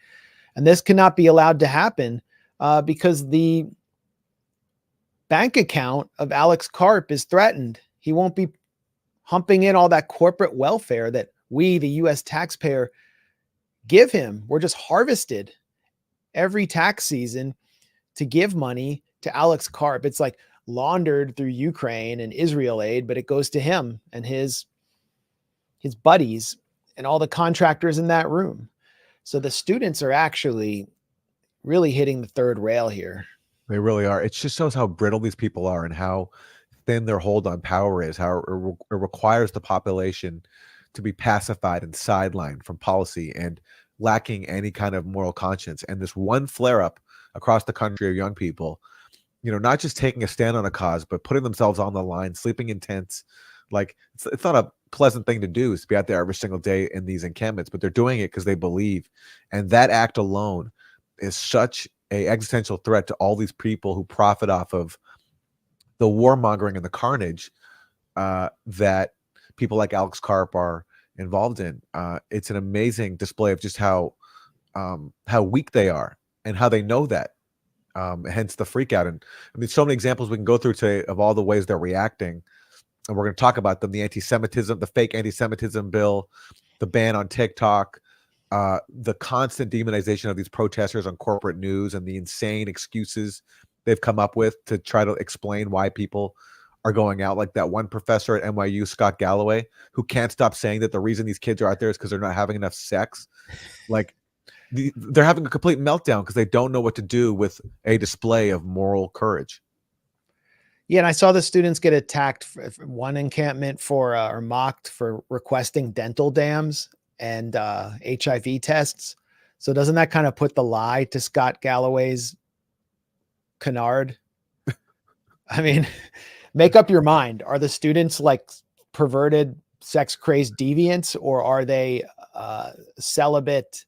And this cannot be allowed to happen because the bank account of Alex Karp is threatened. He won't be humping in all that corporate welfare that we, the US taxpayer, give him. We're just harvested every tax season to give money to Alex Karp. It's like laundered through Ukraine and Israel aid, but it goes to him and his buddies and all the contractors in that room. So the students are actually really hitting the third rail here.
They really are. It just shows how brittle these people are and how thin their hold on power is, how it requires the population to be pacified and sidelined from policy and lacking any kind of moral conscience. And this one flare-up across the country of young people, you know, not just taking a stand on a cause, but putting themselves on the line, sleeping in tents. Like, it's not a pleasant thing to do, is to be out there every single day in these encampments, but they're doing it because they believe. And that act alone is such a existential threat to all these people who profit off of the warmongering and the carnage that people like Alex Karp are involved in. It's an amazing display of just how weak they are and how they know that. Hence the freak out. And I mean, so many examples we can go through today of all the ways they're reacting. And we're going to talk about them: the anti-Semitism, the fake anti-Semitism bill, the ban on TikTok, the constant demonization of these protesters on corporate news, and the insane excuses they've come up with to try to explain why people are going out. Like that one professor at NYU, Scott Galloway, who can't stop saying that the reason these kids are out there is because they're not having enough sex. Like they're having a complete meltdown because they don't know what to do with a display of moral courage.
Yeah, and I saw the students get attacked for one encampment for or mocked for requesting dental dams and HIV tests. So doesn't that kind of put the lie to Scott Galloway's canard? I mean, make up your mind. Are the students like perverted, sex-crazed deviants, or are they celibate,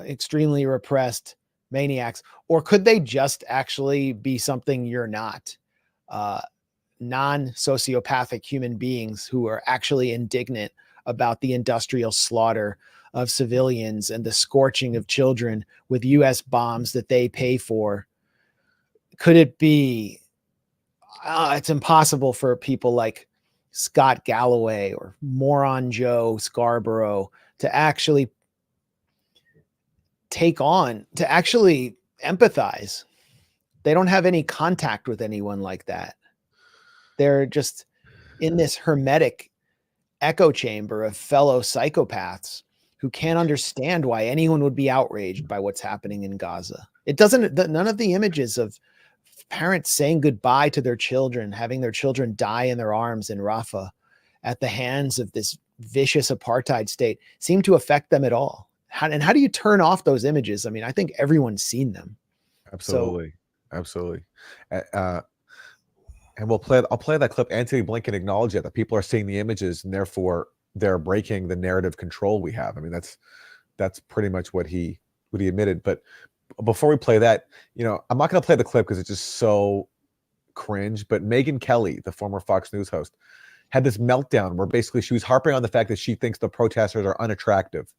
extremely repressed maniacs? Or could they just actually be something you're not? Non-sociopathic human beings who are actually indignant about the industrial slaughter of civilians and the scorching of children with US bombs that they pay for. Could it be it's impossible for people like Scott Galloway or Moron Joe Scarborough to actually actually empathize. They don't have any contact with anyone like that. They're just in this hermetic echo chamber of fellow psychopaths who can't understand why anyone would be outraged by what's happening in Gaza. None of the images of parents saying goodbye to their children, having their children die in their arms in Rafah at the hands of this vicious apartheid state seem to affect them at all. How do you turn off those images? I mean, I think everyone's seen them.
Absolutely. Absolutely. And I'll play that clip. Anthony Blinken acknowledged that people are seeing the images and therefore they're breaking the narrative control we have. I mean, that's pretty much what he admitted. But before we play that, I'm not going to play the clip because it's just so cringe. But Megyn Kelly, the former Fox News host, had this meltdown where basically she was harping on the fact that she thinks the protesters are unattractive.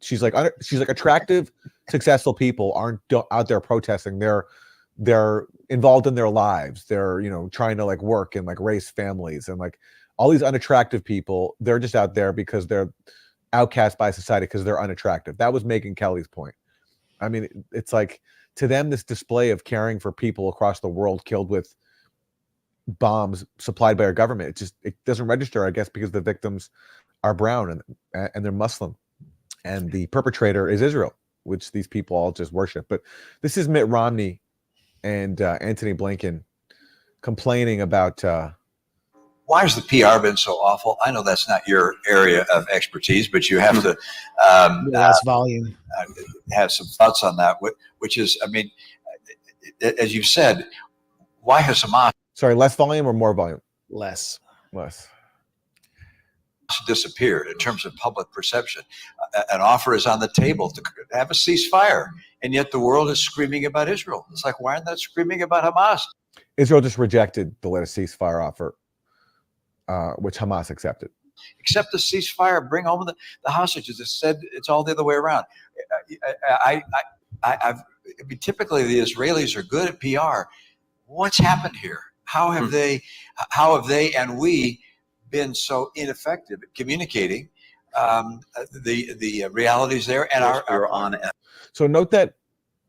She's like attractive, successful people aren't out there protesting. They're involved in their lives. They're, trying to like work and like raise families, and like all these unattractive people, they're just out there because they're outcast by society because they're unattractive. That was Megyn Kelly's point. I mean, it's like to them, this display of caring for people across the world killed with bombs supplied by our government, it doesn't register, I guess, because the victims are brown and they're Muslim. And the perpetrator is Israel, which these people all just worship. But this is Mitt Romney and Anthony Blinken complaining about...
Why has the PR been so awful? I know that's not your area of expertise, but you have to
less volume.
Have some thoughts on that, which is, I mean, as you've said, why has Hamas...
Sorry, less volume or more volume?
Less.
Disappeared in terms of public perception. An offer is on the table to have a ceasefire, and yet the world is screaming about Israel. It's like, why aren't they screaming about Hamas?
Israel just rejected the latest ceasefire offer, which Hamas accepted.
Accept the ceasefire, bring home the hostages. It said it's all the other way around. I mean, typically the Israelis are good at PR. What's happened here? How have they and we been so ineffective at communicating the realities there and our on.
So note that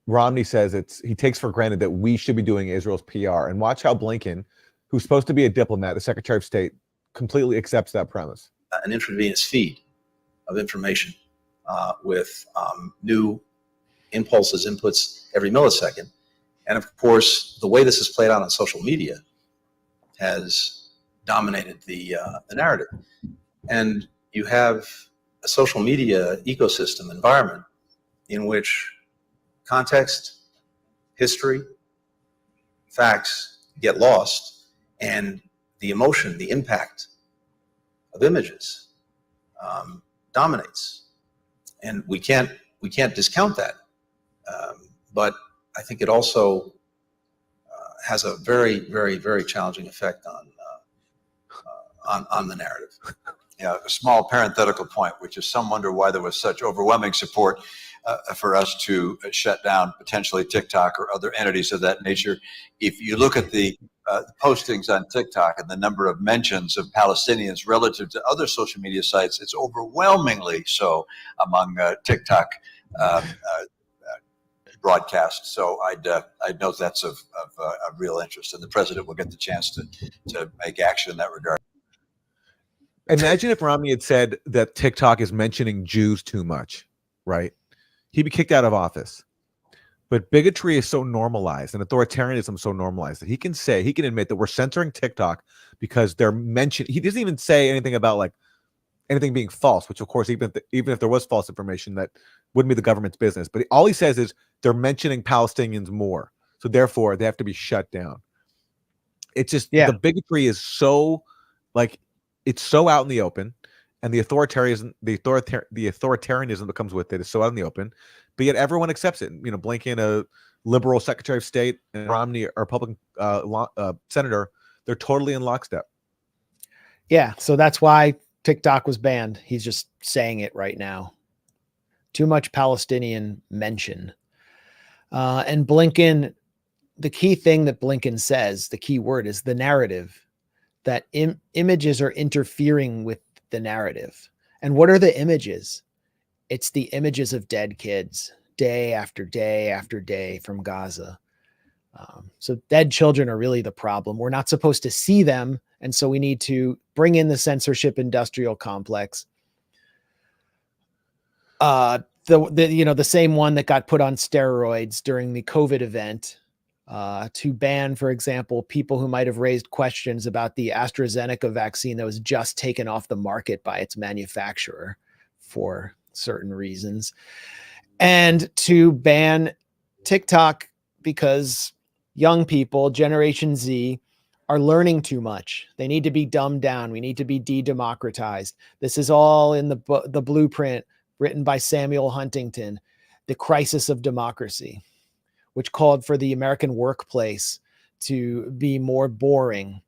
Romney says he takes for granted that we should be doing Israel's PR, and watch how Blinken, who's supposed to be a diplomat, the Secretary of State, completely accepts that premise.
An intravenous feed of information with new impulses, inputs every millisecond. And of course, the way this is played out on social media has dominated the narrative. And you have a social media ecosystem environment in which context, history, facts get lost, and the emotion, the impact of images dominates. And we can't discount that. but I think it also has a very, very, very challenging effect on the narrative.
Yeah, a small parenthetical point, which is some wonder why there was such overwhelming support for us to shut down potentially TikTok or other entities of that nature. If you look at the postings on TikTok and the number of mentions of Palestinians relative to other social media sites, it's overwhelmingly so among TikTok broadcasts. So I'd note that's of real interest, and the president will get the chance to make action in that regard.
Imagine if Romney had said that TikTok is mentioning Jews too much, right? He'd be kicked out of office. But bigotry is so normalized and authoritarianism so normalized that he can admit that we're censoring TikTok because they're mentioned. He doesn't even say anything about like anything being false, which of course, even if there was false information, that wouldn't be the government's business. But all he says is they're mentioning Palestinians more. So therefore they have to be shut down. It's just, the bigotry is so like, it's so out in the open, and the authoritarianism that comes with it is so out in the open, but yet everyone accepts it. You know, Blinken, a liberal Secretary of State, and Romney, a Republican senator, they're totally in lockstep.
Yeah, so that's why TikTok was banned. He's just saying it right now. Too much Palestinian mention. And Blinken, the key thing that Blinken says, the key word is the narrative. That images are interfering with the narrative. And what are the images? It's the images of dead kids day after day after day from Gaza. So dead children are really the problem. We're not supposed to see them. And so we need to bring in the censorship industrial complex. The same one that got put on steroids during the COVID event, to ban, for example, people who might have raised questions about the AstraZeneca vaccine that was just taken off the market by its manufacturer for certain reasons, and to ban TikTok because young people, Generation Z, are learning too much. They need to be dumbed down. We need to be de-democratized. This is all in the blueprint written by Samuel Huntington, The Crisis of Democracy, which called for the American workplace to be more boring,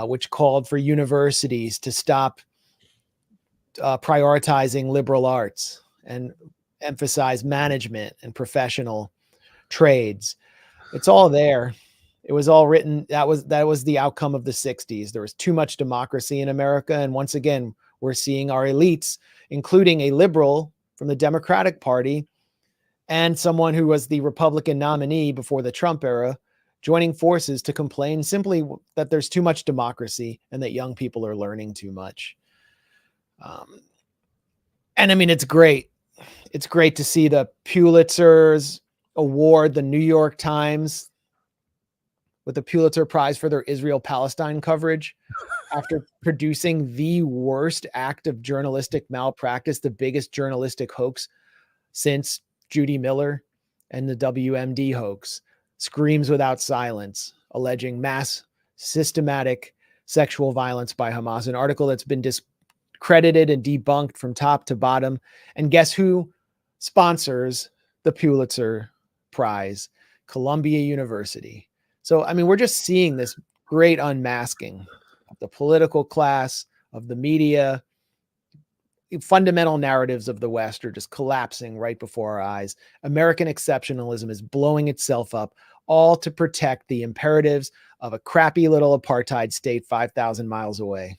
which called for universities to stop prioritizing liberal arts and emphasize management and professional trades. It's all there. It was all written. That was the outcome of the 60s. There was too much democracy in America. And once again, we're seeing our elites, including a liberal from the Democratic Party, and someone who was the Republican nominee before the Trump era, joining forces to complain simply that there's too much democracy and that young people are learning too much. And I mean, it's great. It's great to see the Pulitzer's award the New York Times with the Pulitzer Prize for their Israel-Palestine coverage after producing the worst act of journalistic malpractice, the biggest journalistic hoax since Judy Miller and the WMD hoax, Screams Without Silence, alleging mass systematic sexual violence by Hamas, an article that's been discredited and debunked from top to bottom. And guess who sponsors the Pulitzer Prize? Columbia University. So, I mean, we're just seeing this great unmasking of the political class, of the media. Fundamental narratives of the West are just collapsing right before our eyes. American exceptionalism is blowing itself up, all to protect the imperatives of a crappy little apartheid state 5,000 miles away.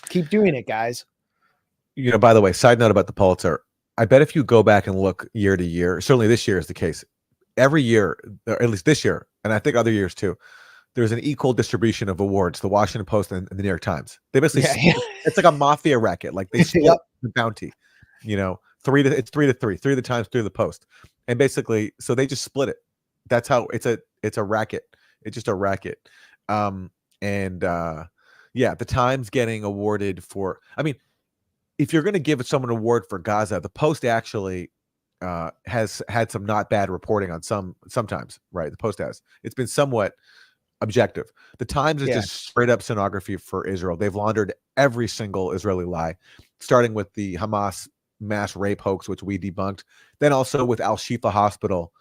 Keep doing it, guys.
You know, by the way, side note about the Pulitzer, I bet if you go back and look year to year, certainly this year is the case. Every year, or at least this year, and I think other years too, there's an equal distribution of awards, the Washington Post and the New York Times. They basically, it's like a mafia racket. Like they split the bounty, you know, it's 3-3, 3 of the Times, 3 of the Post. And basically, so they just split it. That's how it's a racket. It's just a racket. The Times getting awarded for, I mean, if you're going to give someone an award for Gaza, the Post actually has had some not bad reporting on sometimes, right? The Post has. It's been somewhat objective. The Times is just straight up sonography for Israel. They've laundered every single Israeli lie, starting with the Hamas mass rape hoax, which we debunked, then also with Al-Shifa Hospital,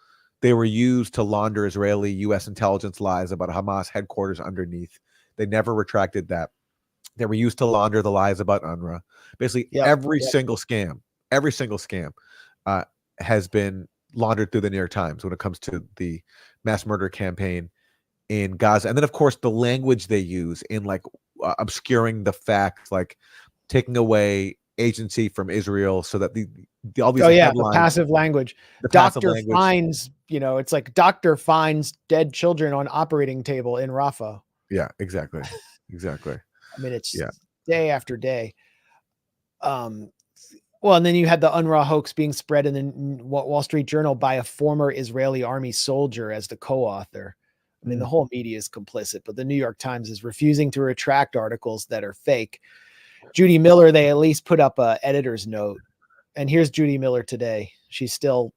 They were used to launder Israeli U.S. intelligence lies about Hamas headquarters underneath. They never retracted that. They were used to launder the lies about UNRWA. Basically, every single scam has been laundered through the New York Times when it comes to the mass murder campaign in Gaza. And then, of course, the language they use in like obscuring the facts, like taking away agency from Israel so that all these headlines,
the passive language.
the passive
Doctor
language.
finds, it's like doctor finds dead children on operating table in Rafah.
Yeah, exactly.
I mean, it's day after day. Well, and then you had the UNRWA hoax being spread in the Wall Street Journal by a former Israeli army soldier as the co-author. I mean, the whole media is complicit, but the New York Times is refusing to retract articles that are fake. Judy Miller, they at least put up a editor's note. And here's Judy Miller today. She's still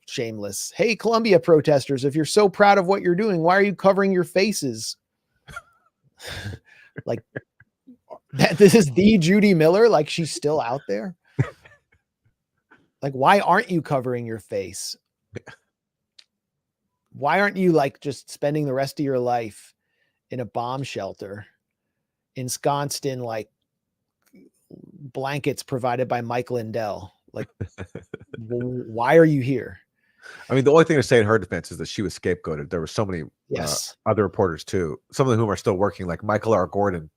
shameless. Hey, Columbia protesters, if you're so proud of what you're doing, why are you covering your faces? Like, this is the Judy Miller? Like, she's still out there? Like, why aren't you covering your face? Why aren't you like just spending the rest of your life in a bomb shelter, ensconced in like blankets provided by Mike Lindell? Like, why are you here?
I mean, the only thing to say in her defense is that she was scapegoated. There were so many other reporters too, some of whom are still working, like Michael R. Gordon.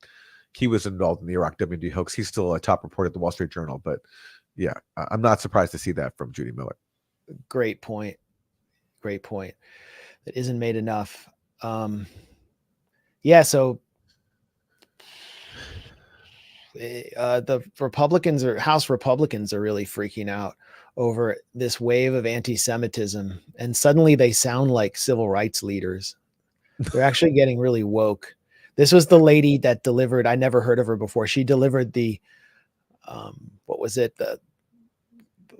He was involved in the Iraq WMD hoax. He's still a top reporter at the Wall Street Journal. But yeah, I'm not surprised to see that from Judy Miller.
Great point. That isn't made enough. So the Republicans or House Republicans are really freaking out over this wave of anti-Semitism, and suddenly they sound like civil rights leaders. They're actually getting really woke. This was the lady that delivered, I never heard of her before. She delivered the, what was it?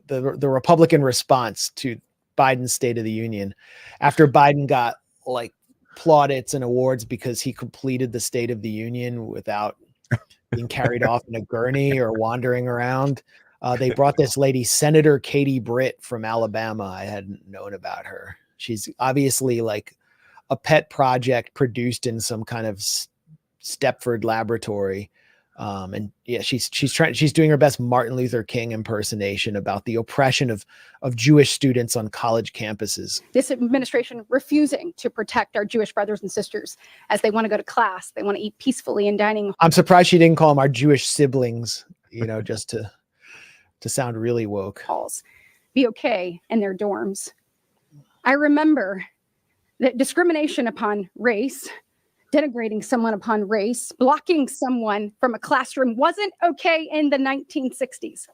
The Republican response to Biden's State of the Union after Biden got like plaudits and awards because he completed the State of the Union without being carried off in a gurney or wandering around. They brought this lady, Senator Katie Britt from Alabama. I hadn't known about her. She's obviously like a pet project produced in some kind of Stepford laboratory. And yeah, she's doing her best Martin Luther King impersonation about the oppression of Jewish students on college campuses.
This administration refusing to protect our Jewish brothers and sisters as they want to go to class. They want to eat peacefully in dining.
I'm surprised she didn't call them our Jewish siblings, just to sound really woke.
Halls be okay in their dorms. I remember that discrimination upon race, denigrating someone upon race, blocking someone from a classroom wasn't okay in the 1960s.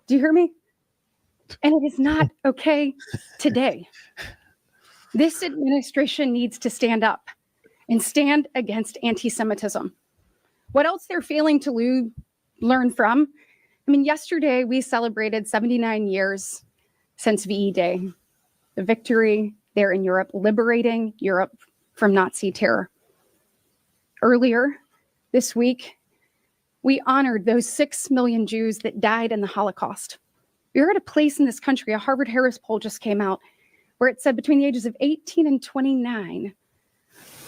Do you hear me? And it is not okay today. This administration needs to stand up and stand against anti-Semitism. What else they're failing to learn from? I mean, yesterday we celebrated 79 years since VE Day, the victory there in Europe, liberating Europe from Nazi terror. Earlier this week, we honored those 6 million Jews that died in the Holocaust. We're at a place in this country, a Harvard-Harris poll just came out, where it said between the ages of 18 and 29,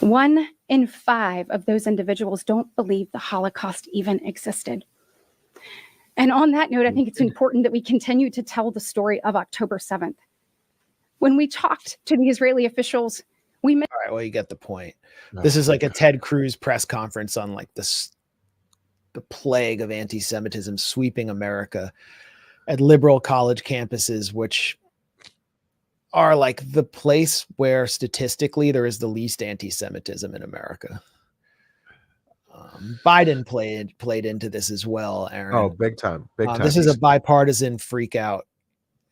1 in 5 of those individuals don't believe the Holocaust even existed. And on that note, I think it's important that we continue to tell the story of October 7th. When we talked to the Israeli officials, all
right, well, you get the point. This is like a Ted Cruz press conference on like the plague of anti-Semitism sweeping America at liberal college campuses, which are like the place where statistically there is the least anti-Semitism in America. Biden played into this as well, Aaron.
Oh, big time.
This is a bipartisan freak out,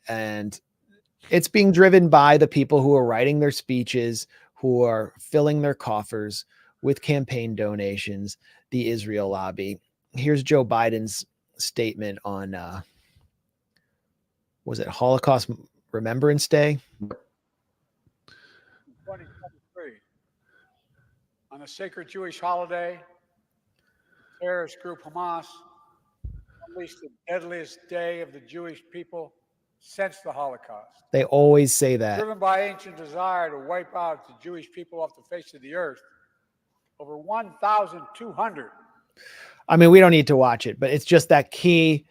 and it's being driven by the people who are writing their speeches, who are filling their coffers with campaign donations, the Israel lobby. Here's Joe Biden's statement on, was it Holocaust Remembrance Day?
2023, on a sacred Jewish holiday, terrorist group Hamas unleashed the deadliest day of the Jewish people since the Holocaust.
They always say that.
Driven by ancient desire to wipe out the Jewish people off the face of the earth, over 1,200.
I mean, we don't need to watch it, but it's just that key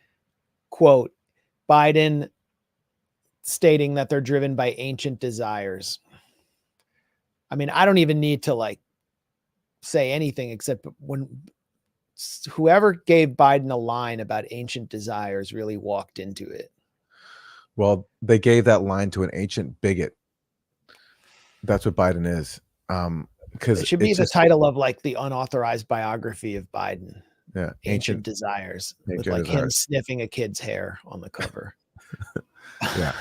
quote, Biden stating that they're driven by ancient desires. I mean, I don't even need to like say anything except when whoever gave Biden a line about ancient desires really walked into it.
Well, they gave that line to an ancient bigot. That's what Biden is. Because
it should be the title of like the unauthorized biography of Biden.
Yeah,
ancient desires, with like him sniffing a kid's hair on the cover.
Yeah.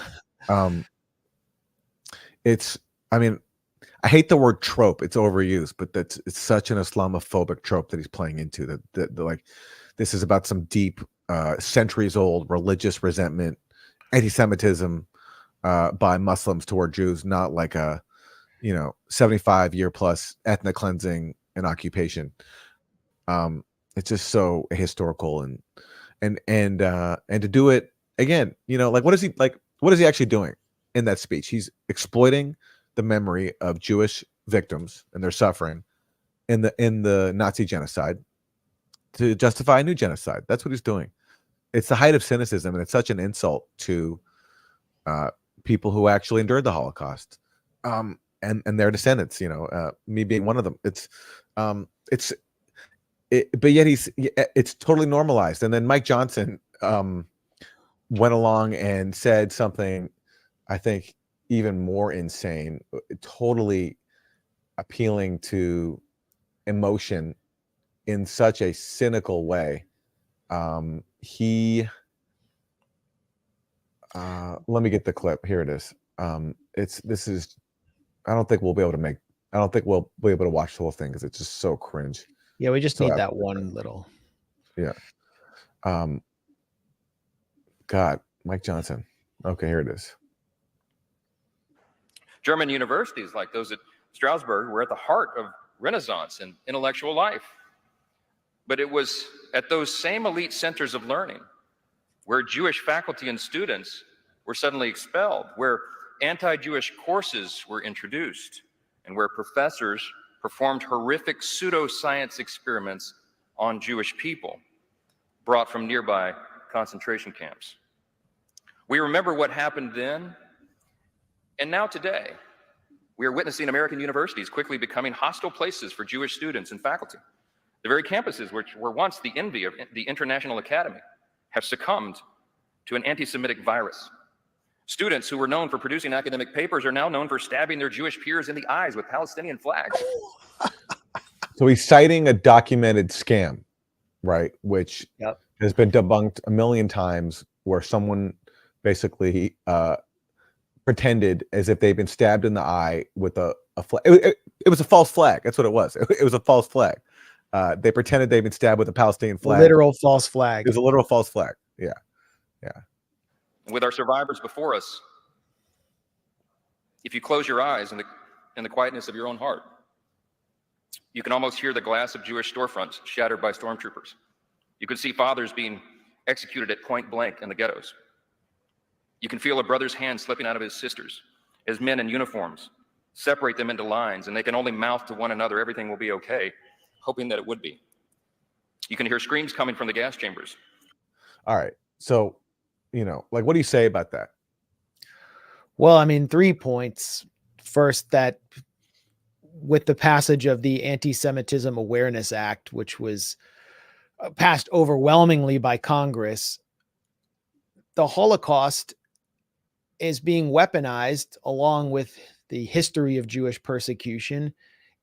It's, I mean, I hate the word trope. It's overused, but it's such an Islamophobic trope that he's playing into that like, this is about some deep, centuries old religious resentment, anti-Semitism, by Muslims toward Jews, not like a, 75-year plus ethnic cleansing and occupation. It's just so historical and to do it again, like what is he actually doing in that speech? He's exploiting the memory of Jewish victims and their suffering in the Nazi genocide to justify a new genocide. That's what he's doing. It's the height of cynicism, and it's such an insult to people who actually endured the Holocaust and their descendants. Me being one of them. But yet it's totally normalized. And then Mike Johnson went along and said something, I think, even more insane, totally appealing to emotion in such a cynical way. Let me get the clip. Here it is. I don't think we'll be able to watch the whole thing because it's just so cringe.
Yeah, we just need that one little.
Yeah. God, Mike Johnson. Okay, here it is.
German universities like those at Strasbourg were at the heart of Renaissance and intellectual life. But it was at those same elite centers of learning where Jewish faculty and students were suddenly expelled, where anti-Jewish courses were introduced, and where professors performed horrific pseudoscience experiments on Jewish people brought from nearby concentration camps. We remember what happened then, and now today, we are witnessing American universities quickly becoming hostile places for Jewish students and faculty. The very campuses which were once the envy of the International Academy have succumbed to an anti-Semitic virus. Students who were known for producing academic papers are now known for stabbing their Jewish peers in the eyes with Palestinian flags.
So he's citing a documented scam, right? Which has been debunked a million times, where someone basically pretended as if they'd been stabbed in the eye with a flag. It was a false flag. That's what it was. It was a false flag. They pretended they'd been stabbed with a Palestinian flag.
Literal false flag.
It was a literal false flag. Yeah. Yeah.
With our survivors before us, if you close your eyes in the quietness of your own heart, you can almost hear the glass of Jewish storefronts shattered by stormtroopers. You can see fathers being executed at point blank in the ghettos. You can feel a brother's hand slipping out of his sister's as men in uniforms separate them into lines, and they can only mouth to one another, "Everything will be okay," hoping that it would be. You can hear screams coming from the gas chambers.
All right. So, like, what do you say about that?
Well, I mean, 3 points. First, that with the passage of the Anti-Semitism Awareness Act, which was passed overwhelmingly by Congress, the Holocaust is being weaponized along with the history of Jewish persecution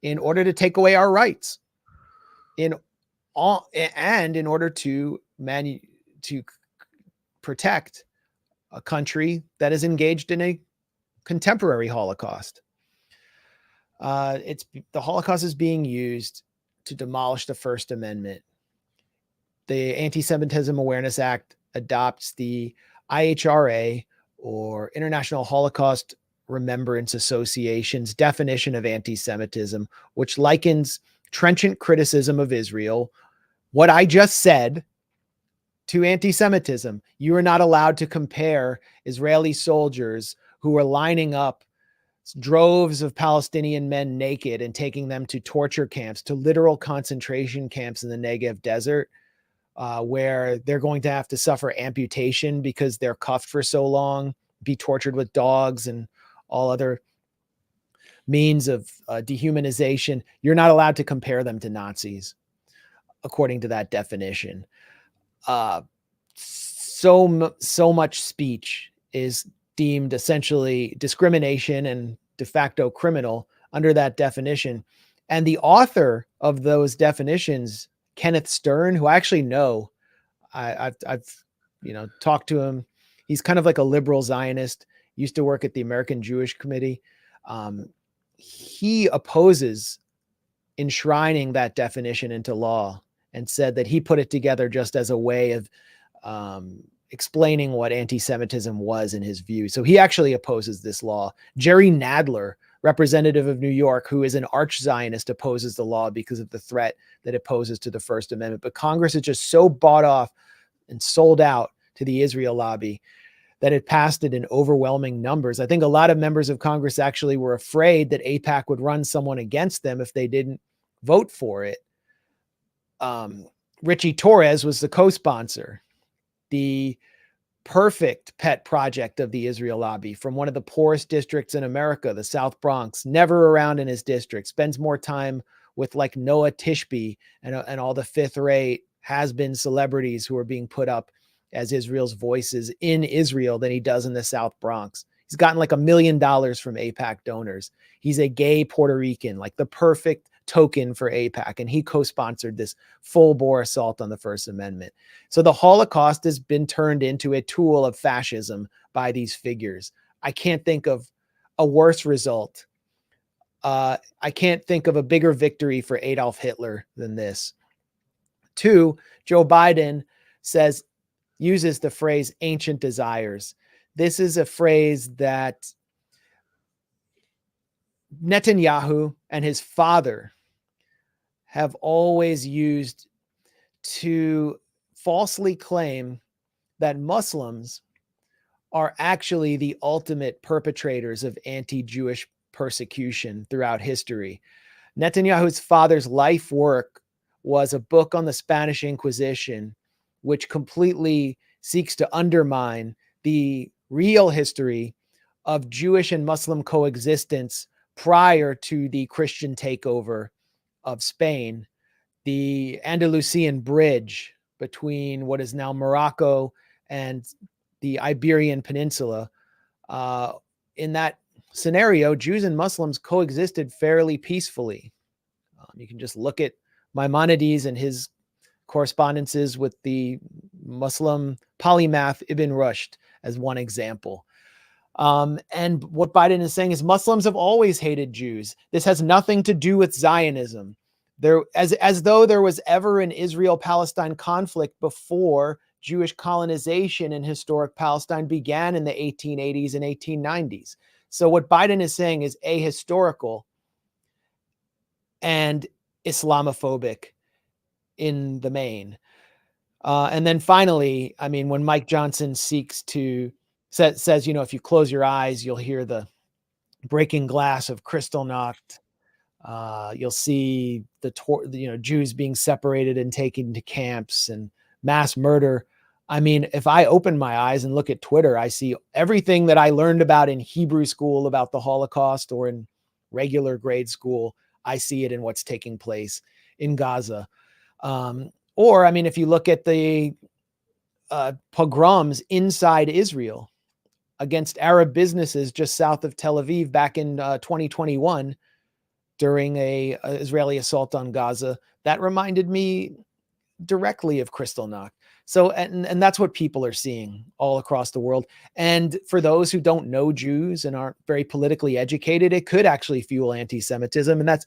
in order to take away our rights, in order to protect a country that is engaged in a contemporary Holocaust. The Holocaust is being used to demolish the First Amendment. The Anti-Semitism Awareness Act adopts the IHRA, or International Holocaust Remembrance Association's definition of anti-Semitism, which likens trenchant criticism of Israel, what I just said, to anti-Semitism. You are not allowed to compare Israeli soldiers who were lining up droves of Palestinian men naked and taking them to torture camps, to literal concentration camps in the Negev desert, where they're going to have to suffer amputation because they're cuffed for so long, be tortured with dogs and all other means of dehumanization. You're not allowed to compare them to Nazis, according to that definition. So much speech is deemed essentially discrimination and de facto criminal under that definition. And the author of those definitions, Kenneth Stern, who I actually know, I've talked to him. He's kind of like a liberal Zionist, used to work at the American Jewish Committee. He opposes enshrining that definition into law and said that he put it together just as a way of explaining what anti-Semitism was in his view. So he actually opposes this law. Jerry Nadler, representative of New York, who is an arch Zionist, opposes the law because of the threat that it poses to the First Amendment. But Congress is just so bought off and sold out to the Israel lobby that it passed it in overwhelming numbers. I think a lot of members of Congress actually were afraid that AIPAC would run someone against them if they didn't vote for it. Richie Torres was the co-sponsor. The perfect pet project of the Israel lobby, from one of the poorest districts in America, the South Bronx, never around in his district, spends more time with like Noah Tishby and all the fifth rate has-been celebrities who are being put up as Israel's voices in Israel than he does in the South Bronx. He's gotten like $1 million from AIPAC donors. He's a gay Puerto Rican, like the perfect token for AIPAC, and he co-sponsored this full-bore assault on the First Amendment. So the Holocaust has been turned into a tool of fascism by these figures. I can't think of a worse result. I can't think of a bigger victory for Adolf Hitler than this. 2, Joe Biden uses the phrase ancient desires. This is a phrase that Netanyahu and his father have always used to falsely claim that Muslims are actually the ultimate perpetrators of anti-Jewish persecution throughout history. Netanyahu's father's life work was a book on the Spanish Inquisition, which completely seeks to undermine the real history of Jewish and Muslim coexistence prior to the Christian takeover of Spain, the Andalusian bridge between what is now Morocco and the Iberian Peninsula. In that scenario, Jews and Muslims coexisted fairly peacefully. You can just look at Maimonides and his correspondences with the Muslim polymath Ibn Rushd as one example. And what Biden is saying is Muslims have always hated Jews. This has nothing to do with Zionism. As though there was ever an Israel-Palestine conflict before Jewish colonization in historic Palestine began in the 1880s and 1890s. So what Biden is saying is ahistorical and Islamophobic in the main. And then finally, I mean, when Mike Johnson says, if you close your eyes, you'll hear the breaking glass of Kristallnacht. You'll see Jews being separated and taken to camps and mass murder. I mean, if I open my eyes and look at Twitter, I see everything that I learned about in Hebrew school about the Holocaust or in regular grade school. I see it in what's taking place in Gaza. Or, I mean, if you look at the pogroms inside Israel against Arab businesses just south of Tel Aviv back in 2021 during a Israeli assault on Gaza, that reminded me directly of Kristallnacht. So, and that's what people are seeing all across the world. And for those who don't know Jews and aren't very politically educated, it could actually fuel anti-Semitism. And that's,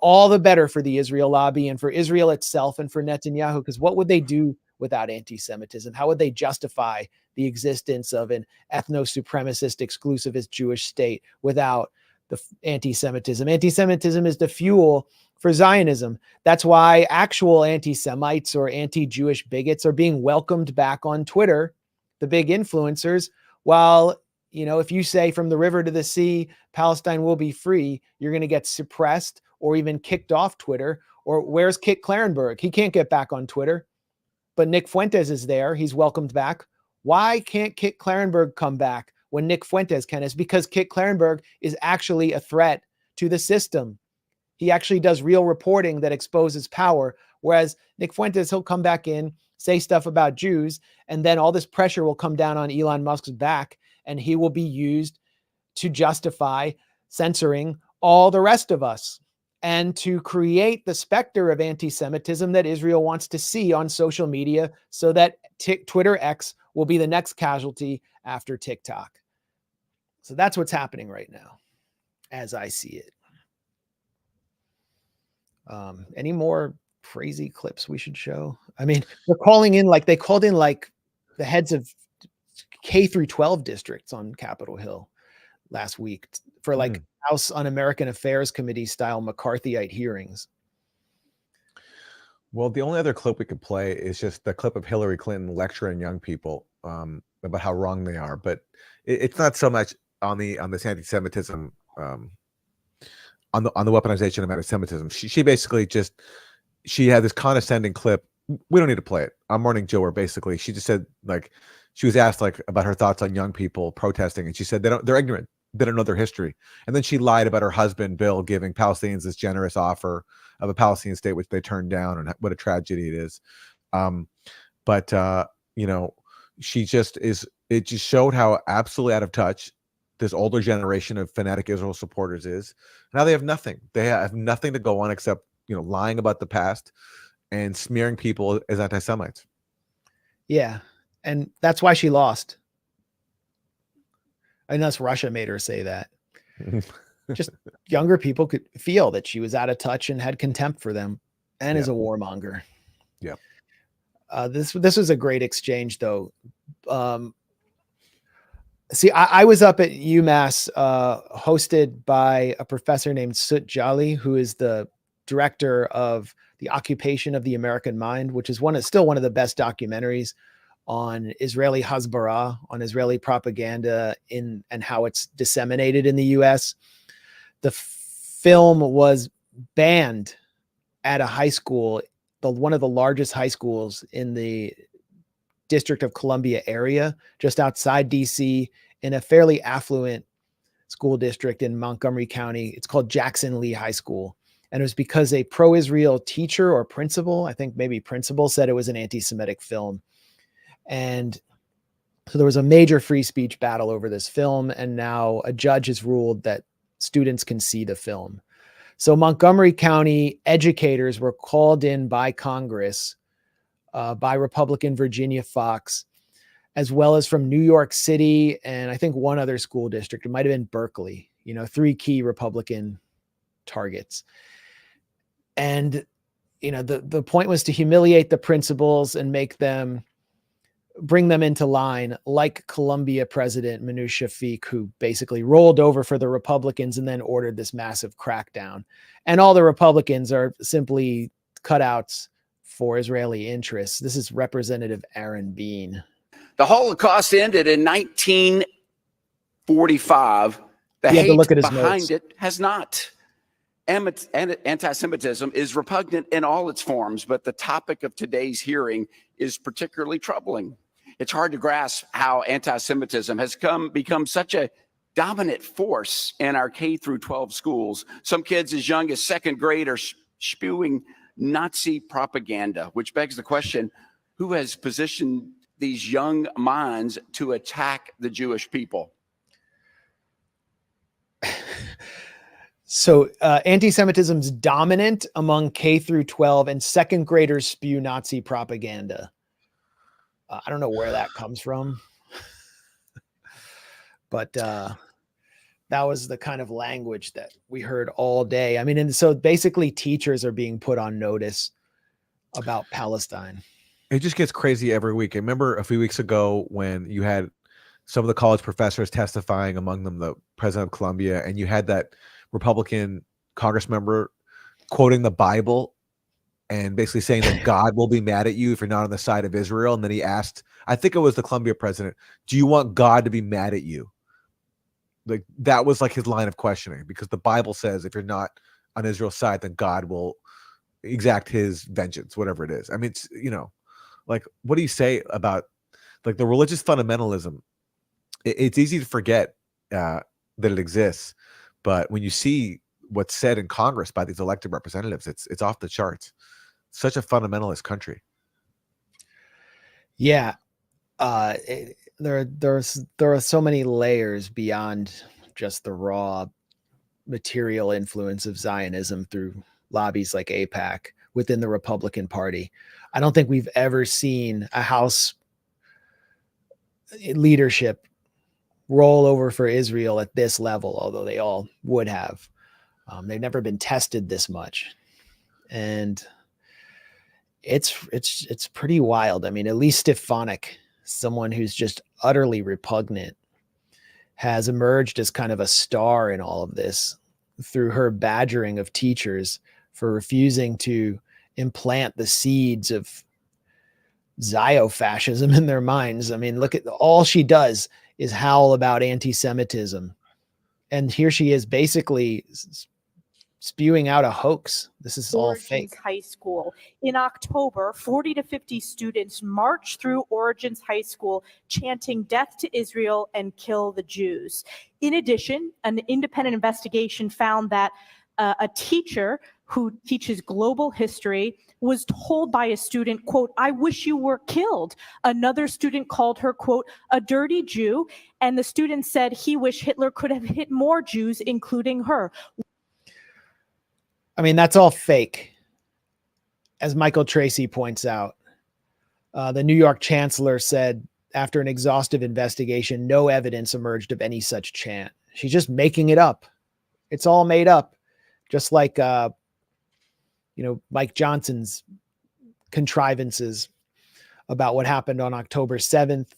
all the better for the Israel lobby and for Israel itself and for Netanyahu, because what would they do without anti-Semitism? How would they justify the existence of an ethno-supremacist exclusivist Jewish state without anti-Semitism. Anti-Semitism is the fuel for Zionism. That's why actual anti-Semites or anti-Jewish bigots are being welcomed back on Twitter, the big influencers, while, if you say from the river to the sea, Palestine will be free, you're going to get suppressed or even kicked off Twitter. Or where's Kit Clarenberg? He can't get back on Twitter, but Nick Fuentes is there. He's welcomed back. Why can't Kit Clarenberg come back when Nick Fuentes can? It's because Kit Clarenberg is actually a threat to the system. He actually does real reporting that exposes power. Whereas Nick Fuentes, he'll come back in, say stuff about Jews, and then all this pressure will come down on Elon Musk's back, and he will be used to justify censoring all the rest of us and to create the specter of anti-Semitism that Israel wants to see on social media, so that Twitter X will be the next casualty after TikTok. So that's what's happening right now, as I see it. Any more crazy clips we should show? I mean, they're calling in they called in the heads of K through 12 districts on Capitol Hill last week for House Un-American Affairs Committee style McCarthyite hearings.
Well, the only other clip we could play is just the clip of Hillary Clinton lecturing young people about how wrong they are. But it's not so much on this anti-Semitism, on the weaponization of anti-Semitism. She basically she had this condescending clip. We don't need to play it on Morning Joe, where basically she just said, she was asked about her thoughts on young people protesting, and she said they're ignorant. They don't know their history. And then she lied about her husband, Bill, giving Palestinians this generous offer of a Palestinian state, which they turned down, and what a tragedy it is. She it just showed how absolutely out of touch this older generation of fanatic Israel supporters is. Now they have nothing. They have nothing to go on except, lying about the past and smearing people as anti-Semites.
Yeah. And that's why she lost. Unless Russia made her say that. Just younger people could feel that she was out of touch and had contempt for them, and is a warmonger.
Yeah.
This was a great exchange, though. See, I was up at UMass, hosted by a professor named Sut Jali, who is the director of The Occupation of the American Mind, which is still one of the best documentaries on Israeli Hasbara, on Israeli propaganda and how it's disseminated in the US. The film was banned at a high school, one of the largest high schools in the District of Columbia area, just outside DC, in a fairly affluent school district in Montgomery County. It's called Jackson Lee High School. And it was because a pro-Israel teacher or principal, I think maybe principal, said it was an anti-Semitic film. And so there was a major free speech battle over this film, and now a judge has ruled that students can see the film. So Montgomery County educators were called in by Congress, by Republican Virginia Fox, as well as from New York City and I think one other school district. It might have been Berkeley, 3 key Republican targets. And, the point was to humiliate the principals and bring them into line, like Columbia President Manoush Shafiq, who basically rolled over for the Republicans and then ordered this massive crackdown. And all the Republicans are simply cutouts for Israeli interests. This is Representative Aaron Bean.
The Holocaust ended in 1945. The hate behind it has not. Anti-Semitism is repugnant in all its forms, but the topic of today's hearing is particularly troubling. It's hard to grasp how anti-Semitism has become such a dominant force in our K through 12 schools. Some kids as young as second grade are spewing Nazi propaganda, which begs the question, who has positioned these young minds to attack the Jewish people?
So anti-Semitism's dominant among K through 12, and second graders spew Nazi propaganda. I don't know where that comes from, but that was the kind of language that we heard all day. I mean, and so basically teachers are being put on notice about Palestine.
It just gets crazy every week. I remember a few weeks ago when you had some of the college professors testifying, among them the president of Columbia, and you had that Republican Congress member quoting the Bible and basically saying that God will be mad at you if you're not on the side of Israel. And then he asked, I think it was the Columbia president, do you want God to be mad at you? Like that was like his line of questioning, because the Bible says if you're not on Israel's side, then God will exact his vengeance, whatever it is. I mean, it's, like, what do you say about like the religious fundamentalism? It's easy to forget that it exists, but when you see what's said in Congress by these elected representatives, it's off the charts. Such a fundamentalist country.
Yeah. There are so many layers beyond just the raw material influence of Zionism through lobbies like AIPAC within the Republican Party. I don't think we've ever seen a House leadership roll over for Israel at this level, although they all would have. They've never been tested this much. And it's pretty wild. I mean, at least Stefanik, someone who's just utterly repugnant, has emerged as kind of a star in all of this through her badgering of teachers for refusing to implant the seeds of Zio-fascism in their minds. I mean, look at all she does is howl about anti-Semitism. And here she is basically spewing out a hoax. This is all fake.
High School. In October, 40 to 50 students marched through Origins High School chanting "Death to Israel" and "Kill the Jews." In addition, an independent investigation found that a teacher who teaches global history was told by a student, quote, "I wish you were killed." Another student called her, quote, "a dirty Jew." And the student said he wished Hitler could have hit more Jews, including her.
I mean, that's all fake. As Michael Tracy points out, the New York chancellor said after an exhaustive investigation, no evidence emerged of any such chant. She's just making it up. It's all made up. Just like, Mike Johnson's contrivances about what happened on October 7th,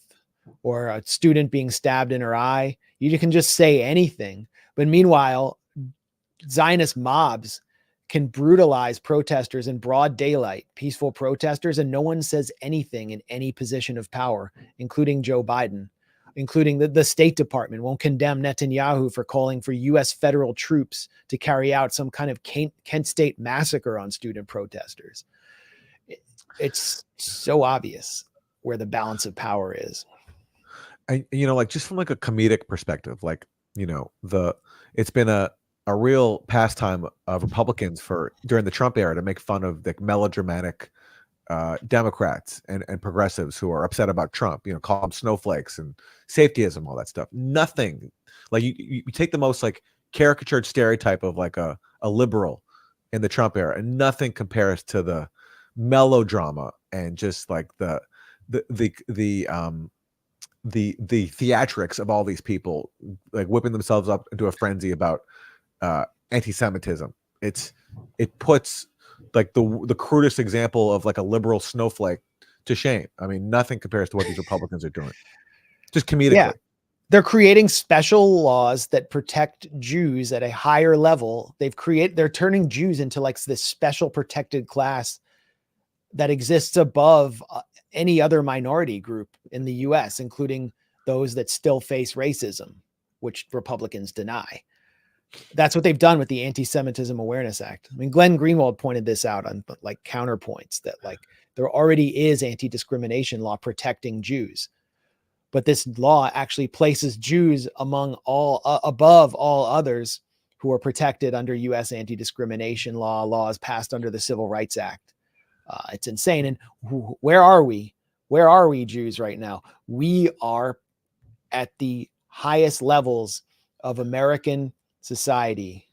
or a student being stabbed in her eye. You can just say anything. But meanwhile, Zionist mobs can brutalize protesters in broad daylight, peaceful protesters, and no one says anything in any position of power, including Joe Biden, including the State Department won't condemn Netanyahu for calling for U.S. federal troops to carry out some kind of Kent State massacre on student protesters. It's so obvious where the balance of power is.
And, like just from like a comedic perspective, like, it's been a real pastime of Republicans during the Trump era to make fun of the melodramatic Democrats and progressives who are upset about Trump, call them snowflakes and safetyism, all that stuff. Nothing like you take the most like caricatured stereotype of like a liberal in the Trump era, and nothing compares to the melodrama and just like the theatrics of all these people like whipping themselves up into a frenzy about anti-Semitism. It puts like the crudest example of like a liberal snowflake to shame. I mean, nothing compares to what these Republicans are doing. Just comedically.
Yeah. They're creating special laws that protect Jews at a higher level. They're turning Jews into like this special protected class that exists above any other minority group in the US, including those that still face racism, which Republicans deny. That's what they've done with the Anti-Semitism Awareness Act. I mean, Glenn Greenwald pointed this out on like counterpoints that like there already is anti-discrimination law protecting Jews, but this law actually places Jews above all others who are protected under U.S. anti-discrimination laws passed under the Civil Rights Act. It's insane. And where are we? Where are we Jews right now? We are at the highest levels of American society.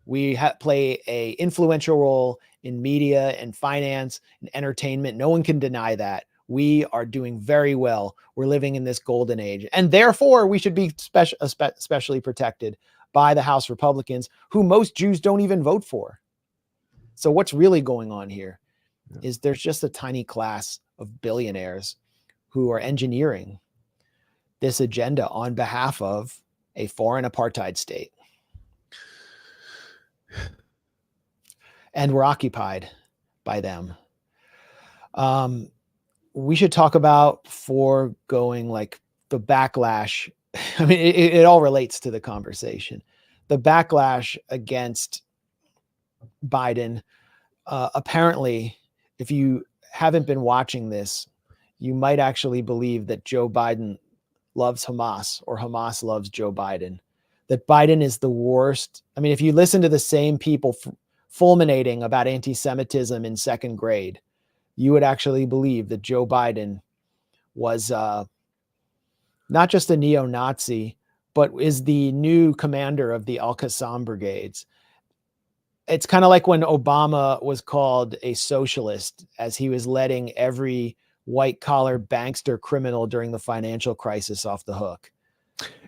We play a influential role in media and finance and entertainment. No one can deny that. We are doing very well. We're living in this golden age. And therefore, we should be especially protected by the House Republicans, who most Jews don't even vote for. So what's really going on here is there's just a tiny class of billionaires who are engineering this agenda on behalf of a foreign apartheid state. And we're occupied by them. We should talk about foregoing like the backlash. I mean, it all relates to the conversation. The backlash against Biden. Apparently, if you haven't been watching this, you might actually believe that Joe Biden loves Hamas or Hamas loves Joe Biden. That Biden is the worst. I mean, if you listen to the same people fulminating about anti-Semitism in second grade, you would actually believe that Joe Biden was not just a neo-Nazi, but is the new commander of the Al-Qassam brigades. It's kind of like when Obama was called a socialist as he was letting every white-collar bankster criminal during the financial crisis off the hook.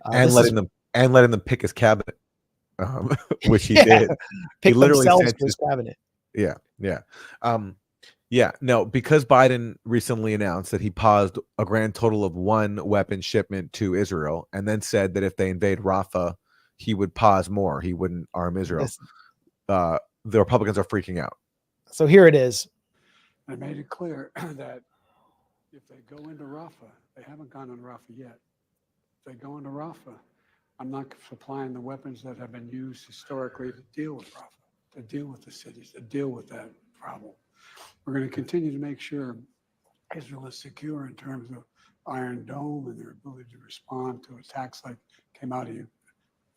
And letting them pick his cabinet, which he did.
Pick
He literally
themselves
sent
for his cabinet.
No, because Biden recently announced that he paused a grand total of 1 weapon shipment to Israel and then said that if they invade Rafah, he would pause more. He wouldn't arm Israel. The Republicans are freaking out.
So here it is.
I made it clear that if they go into Rafah, they haven't gone into Rafah yet. If they go into Rafah, I'm not supplying the weapons that have been used historically to deal with Rafah, to deal with the cities, to deal with that problem. We're going to continue to make sure Israel is secure in terms of Iron Dome and their ability to respond to attacks like came out of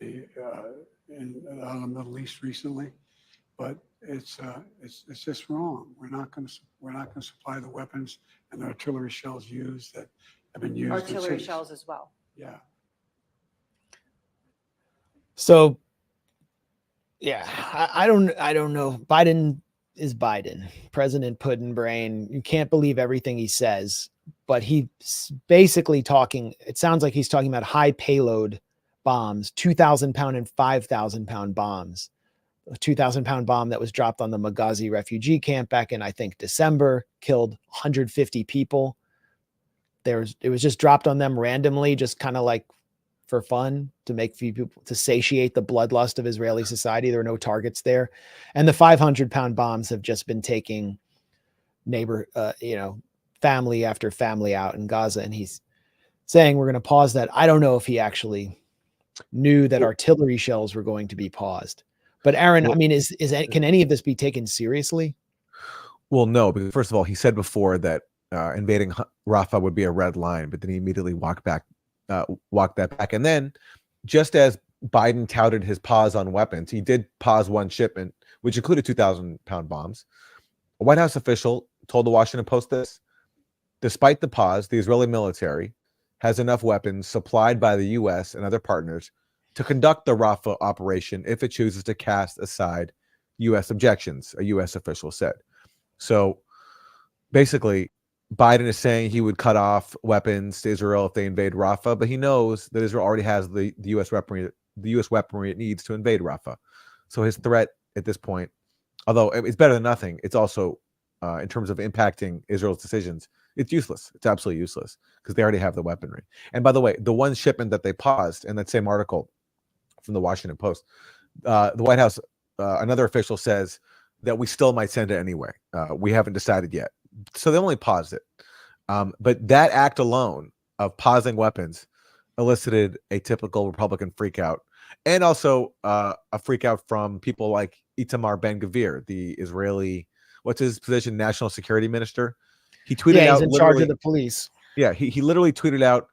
in the Middle East recently. But it's just wrong. We're not going to supply the weapons and the artillery shells used that have been used.
Artillery shells as well.
Yeah.
So, yeah, I don't know. Biden is Biden, President Puddin' You can't believe everything he says, but he's basically talking. It sounds like he's talking about high payload bombs, 2,000-pound and 5,000-pound bombs. A 2,000-pound bomb that was dropped on the Magazi refugee camp back in, I think, December, killed 150 people. It was just dropped on them randomly, just kind of like for fun, to make people, to satiate the bloodlust of Israeli society. There were no targets there. And the 500-pound bombs have just been taking family after family out in Gaza. And he's saying we're going to pause that. I don't know if he actually knew that artillery shells were going to be paused. But Aaron, I mean, can any of this be taken seriously?
Well, no, because first of all, he said before that invading Rafah would be a red line, but then he immediately walked that back. And then, just as Biden touted his pause on weapons, he did pause 1 shipment, which included 2,000-pound bombs. A White House official told the Washington Post this: despite the pause, the Israeli military has enough weapons supplied by the U.S. and other partners to conduct the Rafah operation if it chooses to cast aside U.S. objections, a U.S. official said. So basically, Biden is saying he would cut off weapons to Israel if they invade Rafah, but he knows that Israel already has the U.S. weaponry it needs to invade Rafah. So his threat at this point, although it's better than nothing, it's also, in terms of impacting Israel's decisions, it's useless. It's absolutely useless because they already have the weaponry. And by the way, the 1 shipment that they paused in that same article from the Washington Post, the White House, another official says that we still might send it anyway. We haven't decided yet. So they only paused it. But that act alone of pausing weapons elicited a typical Republican freakout, and also a freakout from people like Itamar Ben-Gvir, the Israeli, what's his position, national security minister. He tweeted out,
he's in charge of the police.
Yeah, he literally tweeted out,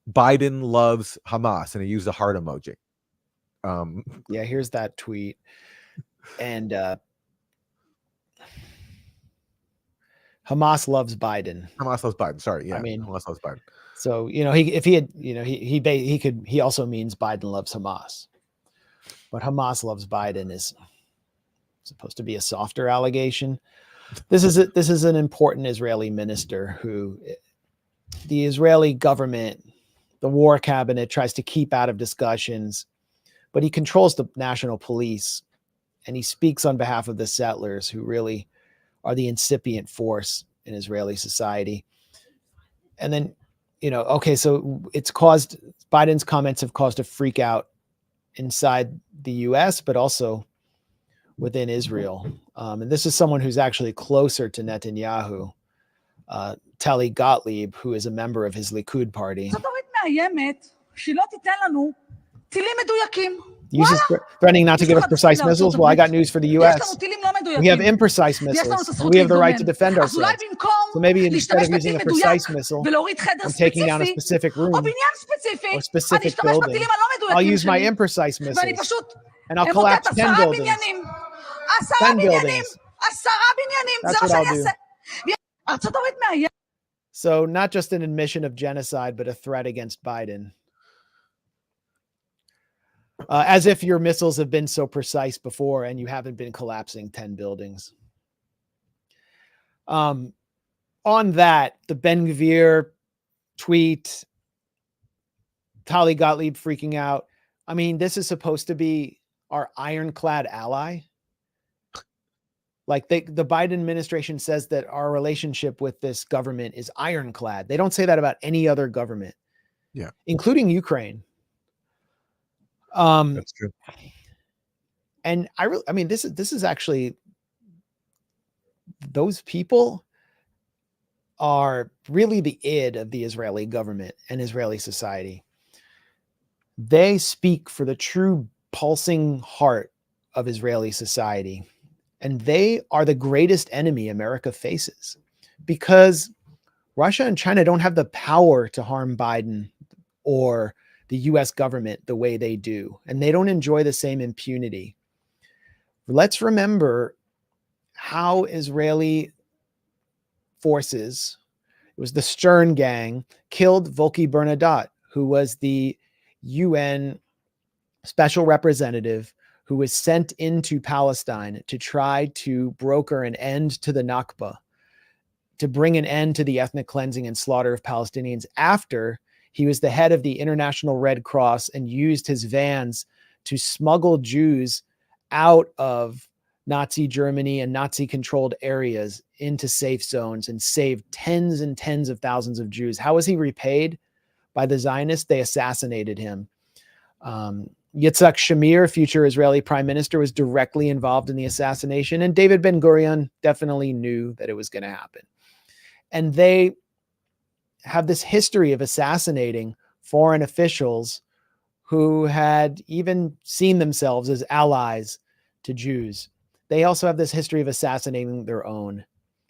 Biden loves Hamas, and he used a heart emoji.
Yeah, here's that tweet. And Hamas loves Biden.
Hamas loves Biden. Sorry, yeah.
I mean,
Hamas loves Biden.
So, he also means Biden loves Hamas. But Hamas loves Biden is supposed to be a softer allegation. This is an important Israeli minister who the Israeli government, the war cabinet, tries to keep out of discussions, but he controls the national police, and he speaks on behalf of the settlers who really are the incipient force in Israeli society. And then okay, so Biden's comments have caused a freak out inside the US, but also within Israel. And this is someone who's actually closer to Netanyahu, Tali Gottlieb, who is a member of his Likud party. Uses threatening not to give us precise missiles. Well, I got news for the U.S. We have imprecise missiles, and we have the right to defend ourselves. So maybe instead of using a precise missile and taking down a specific room or specific building, I'll use my imprecise missiles, and I'll collapse 10 buildings. 10 buildings. That's what I'll do. So not just an admission of genocide, but a threat against Biden. As if your missiles have been so precise before and you haven't been collapsing 10 buildings. On that, the Ben-Gvir tweet, Tali Gottlieb freaking out. I mean, this is supposed to be our ironclad ally. Like the Biden administration says that our relationship with this government is ironclad. They don't say that about any other government.
Yeah.
Including Ukraine.
That's true.
And I mean, this is actually, those people are really the id of the Israeli government and Israeli society. They speak for the true pulsing heart of Israeli society. And they are the greatest enemy America faces, because Russia and China don't have the power to harm Biden or the US government the way they do, and they don't enjoy the same impunity. Let's remember how Israeli forces, it was the Stern Gang, killed Volky Bernadotte, who was the UN special representative who was sent into Palestine to try to broker an end to the Nakba, to bring an end to the ethnic cleansing and slaughter of Palestinians after he was the head of the International Red Cross and used his vans to smuggle Jews out of Nazi Germany and Nazi-controlled areas into safe zones and saved tens and tens of thousands of Jews. How was he repaid? By the Zionists? They assassinated him. Yitzhak Shamir, future Israeli prime minister, was directly involved in the assassination, and David Ben-Gurion definitely knew that it was going to happen. And they have this history of assassinating foreign officials who had even seen themselves as allies to Jews. They also have this history of assassinating their own.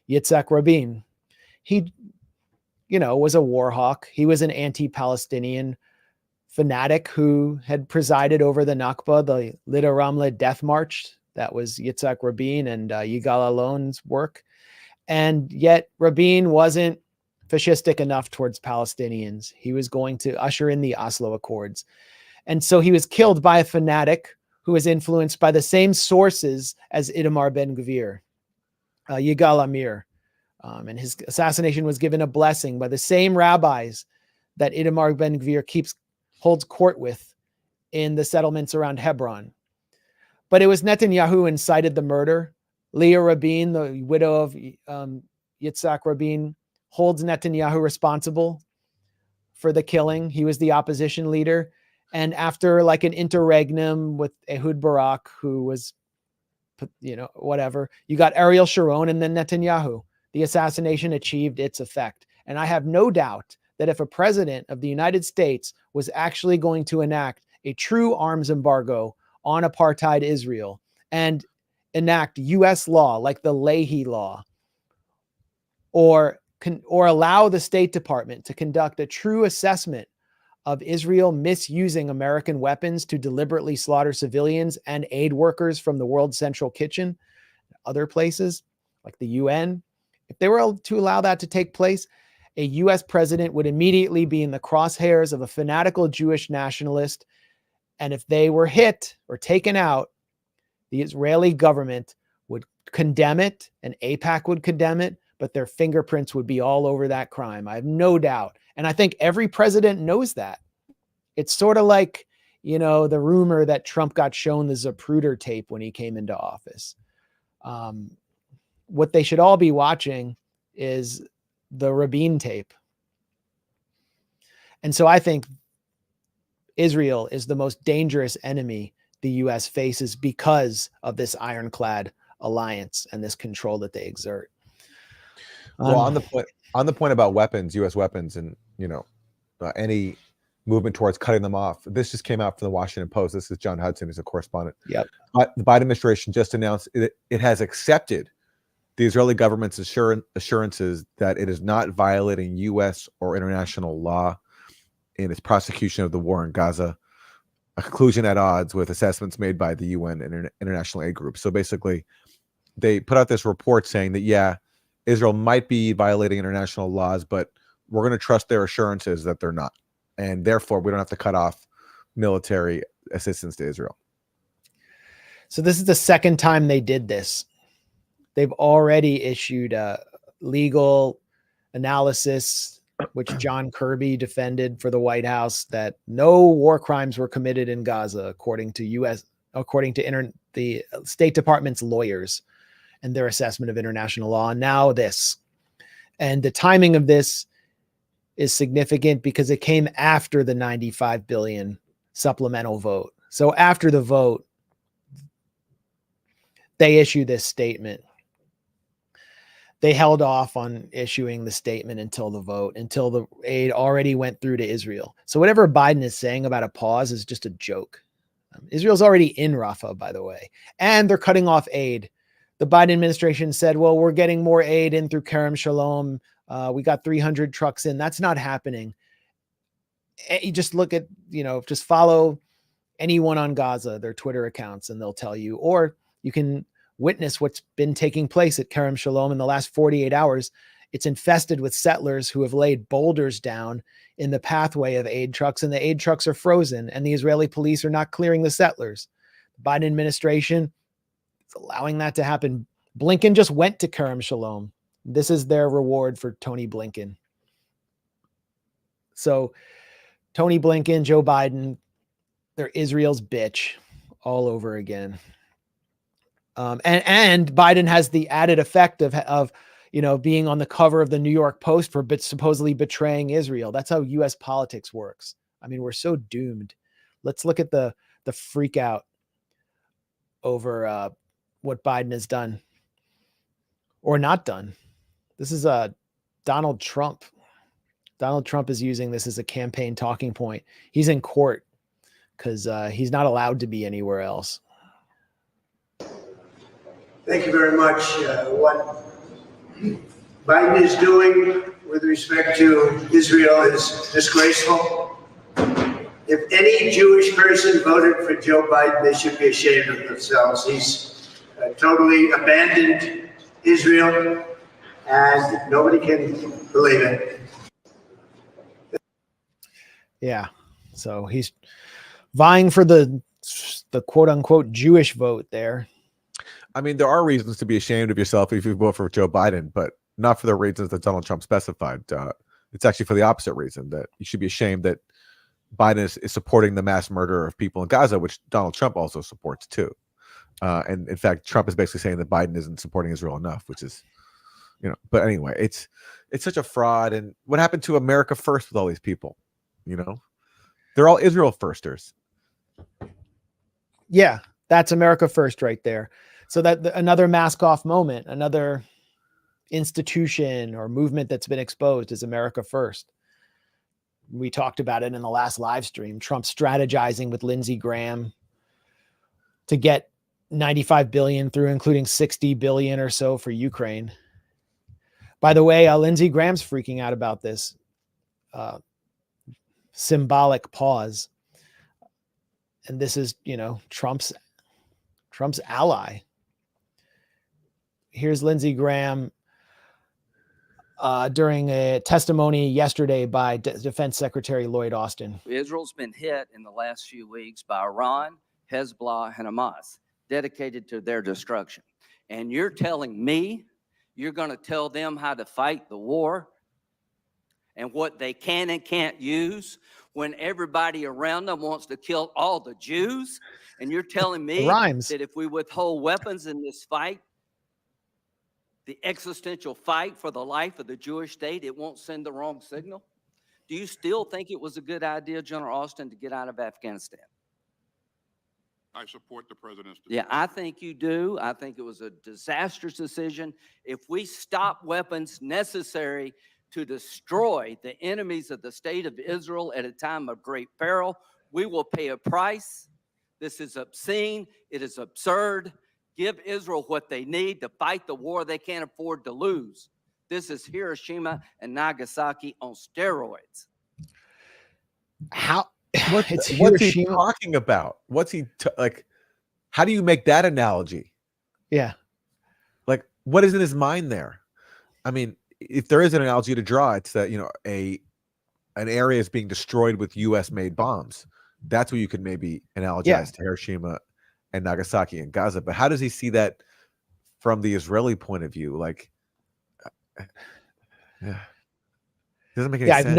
Yitzhak Rabin, he, was a war hawk. He was an anti-Palestinian fanatic who had presided over the Nakba, the Lida Ramle death march. That was Yitzhak Rabin and Yigal Alon's work. And yet Rabin wasn't fascistic enough towards Palestinians. He was going to usher in the Oslo Accords. And so he was killed by a fanatic who was influenced by the same sources as Itamar Ben-Gvir, Yigal Amir. And his assassination was given a blessing by the same rabbis that Itamar Ben-Gvir holds court with in the settlements around Hebron. But it was Netanyahu who incited the murder. Leah Rabin, the widow of Yitzhak Rabin, holds Netanyahu responsible for the killing. He was the opposition leader. And after like an interregnum with Ehud Barak, who was, whatever, you got Ariel Sharon and then Netanyahu. The assassination achieved its effect. And I have no doubt that if a president of the United States was actually going to enact a true arms embargo on apartheid Israel and enact U.S. law like the Leahy law, or allow the State Department to conduct a true assessment of Israel misusing American weapons to deliberately slaughter civilians and aid workers from the World Central Kitchen, other places like the UN, if they were to allow that to take place, a U.S. president would immediately be in the crosshairs of a fanatical Jewish nationalist. And if they were hit or taken out, the Israeli government would condemn it, and AIPAC would condemn it, but their fingerprints would be all over that crime. I have no doubt. And I think every president knows that. It's sort of like, the rumor that Trump got shown the Zapruder tape when he came into office. What they should all be watching is the Rabin tape. And so I think Israel is the most dangerous enemy the U.S. faces because of this ironclad alliance and this control that they exert.
Well, on the point about weapons, U.S. weapons, and any movement towards cutting them off. This just came out from the Washington Post. This is John Hudson, who's a correspondent.
Yep.
The Biden administration just announced it has accepted the Israeli government's assurances that it is not violating U.S. or international law in its prosecution of the war in Gaza, a conclusion at odds with assessments made by the UN and international aid groups. So basically, they put out this report saying that, yeah, Israel might be violating international laws, but we're going to trust their assurances that they're not. And therefore, we don't have to cut off military assistance to Israel.
So this is the second time they did this. They've already issued a legal analysis, which John Kirby defended for the White House, that no war crimes were committed in Gaza, according to the State Department's lawyers and their assessment of international law. And now this. And the timing of this is significant because it came after the $95 billion supplemental vote. So after the vote, they issue this statement. They held off on issuing the statement until the vote, until the aid already went through to Israel. So whatever Biden is saying about a pause is just a joke. Israel's already in Rafah, by the way, and they're cutting off aid. The Biden administration said, well, we're getting more aid in through Kerem Shalom. We got 300 trucks in. That's not happening. You just look at, just follow anyone on Gaza, their Twitter accounts, and they'll tell you, or you can witness what's been taking place at Kerem Shalom in the last 48 hours. It's infested with settlers who have laid boulders down in the pathway of aid trucks, and the aid trucks are frozen, and the Israeli police are not clearing the settlers. The Biden administration is allowing that to happen. Blinken just went to Kerem Shalom. This is their reward for Tony Blinken. So Tony Blinken, Joe Biden, they're Israel's bitch all over again. And Biden has the added effect of being on the cover of the New York Post for supposedly betraying Israel. That's how U.S. politics works. I mean, we're so doomed. Let's look at the freak out over what Biden has done or not done. This is Donald Trump. Donald Trump is using this as a campaign talking point. He's in court because he's not allowed to be anywhere else.
Thank you very much. What Biden is doing with respect to Israel is disgraceful. If any Jewish person voted for Joe Biden, they should be ashamed of themselves. He's totally abandoned Israel, and nobody can believe it.
Yeah. So he's vying for the quote unquote Jewish vote there.
I mean, there are reasons to be ashamed of yourself if you vote for Joe Biden, but not for the reasons that Donald Trump specified. It's actually for the opposite reason, that you should be ashamed that Biden is supporting the mass murder of people in Gaza, which Donald Trump also supports too. And in fact, Trump is basically saying that Biden isn't supporting Israel enough, which is, but anyway, it's such a fraud. And what happened to America first with all these people? They're all Israel firsters.
Yeah, that's America first right there. So that another mask off moment, another institution or movement that's been exposed is America first. We talked about it in the last live stream. Trump strategizing with Lindsey Graham to get 95 billion through, including 60 billion or so for Ukraine. By the way, Lindsey Graham's freaking out about this symbolic pause. And this is, Trump's ally. Here's Lindsey Graham during a testimony yesterday by Defense Secretary Lloyd Austin.
Israel's been hit in the last few weeks by Iran, Hezbollah, and Hamas, dedicated to their destruction. And you're telling me you're going to tell them how to fight the war and what they can and can't use when everybody around them wants to kill all the Jews? And you're telling me that if we withhold weapons in this fight, the existential fight for the life of the Jewish state, it won't send the wrong signal? Do you still think it was a good idea, General Austin, to get out of Afghanistan?
I support the president's
Yeah, I think you do. I think it was a disastrous decision. If we stop weapons necessary to destroy the enemies of the state of Israel at a time of great peril, we will pay a price. This is obscene. It is absurd. Give Israel what they need to fight the war they can't afford to lose. This is Hiroshima and Nagasaki on steroids.
How?
What's he talking about? What's he like? How do you make that analogy?
Yeah.
Like, what is in his mind there? I mean, if there is an analogy to draw, it's that, you know, an area is being destroyed with U.S. made bombs. That's what you could maybe analogize to Hiroshima and Nagasaki and Gaza. But how does he see that from the Israeli point of view? Like, yeah, doesn't make any sense.
I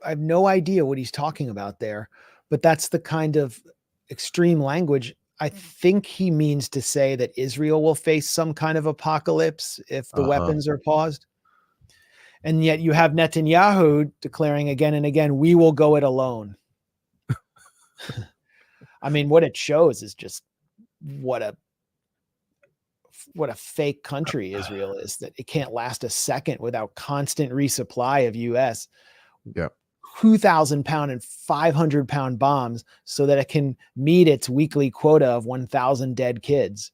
have no idea what he's talking about there, but that's the kind of extreme language. I think he means to say that Israel will face some kind of apocalypse if the weapons are paused. And yet you have Netanyahu declaring again and again, we will go it alone. I mean, what it shows is just what a fake country Israel is, that it can't last a second without constant resupply of US.
Yeah.
2,000-pound and 500-pound bombs so that it can meet its weekly quota of 1,000 dead kids.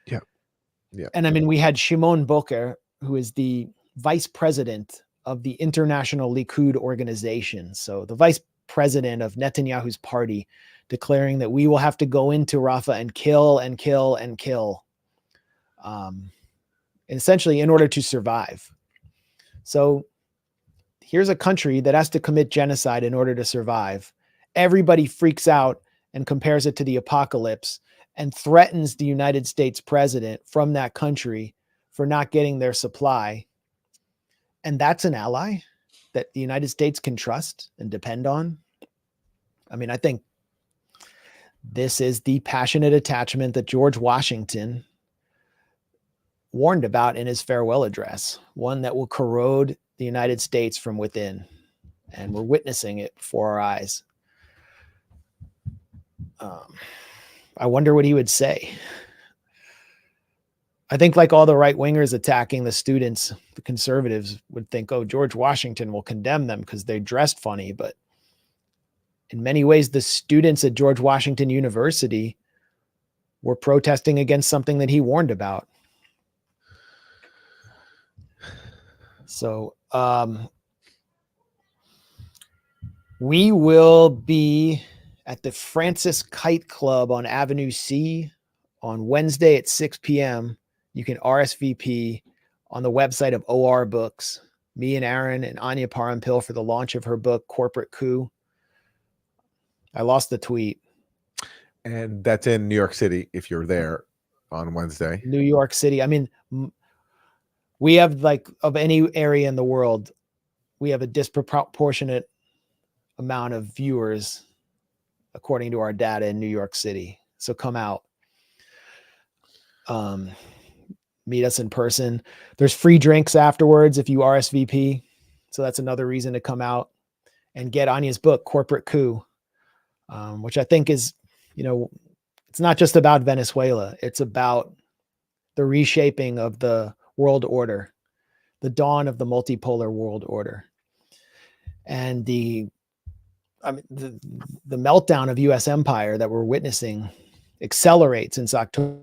Yeah. Yeah.
And I mean, we had Shimon Boker, who is the vice president of the International Likud organization. So the vice president of Netanyahu's party, declaring that we will have to go into Rafah and kill and kill and kill. Essentially in order to survive. So here's a country that has to commit genocide in order to survive. Everybody freaks out and compares it to the apocalypse and threatens the United States president from that country for not getting their supply. And that's an ally that the United States can trust and depend on. I mean, I think this is the passionate attachment that George Washington warned about in his farewell address, one that will corrode the United States from within. And we're witnessing it before our eyes. I wonder what he would say. I think like all the right wingers attacking the students, the conservatives would think, oh, George Washington will condemn them because they dressed funny. But in many ways, the students at George Washington University were protesting against something that he warned about. So we will be at the Francis Kite Club on Avenue C on Wednesday at 6 p.m. You can RSVP on the website of OR Books. Me and Aaron and Anya Parampil for the launch of her book, Corporate Coup. I lost the tweet.
And that's in New York City if you're there on Wednesday.
New York City. I mean, we have, like, of any area in the world, we have a disproportionate amount of viewers according to our data in New York City. So come out. Meet us in person. There's free drinks afterwards if you RSVP. So that's another reason to come out and get Anya's book, Corporate Coup, which I think is, you know, it's not just about Venezuela. It's about the reshaping of the world order, the dawn of the multipolar world order. And the meltdown of U.S. empire that we're witnessing accelerates since October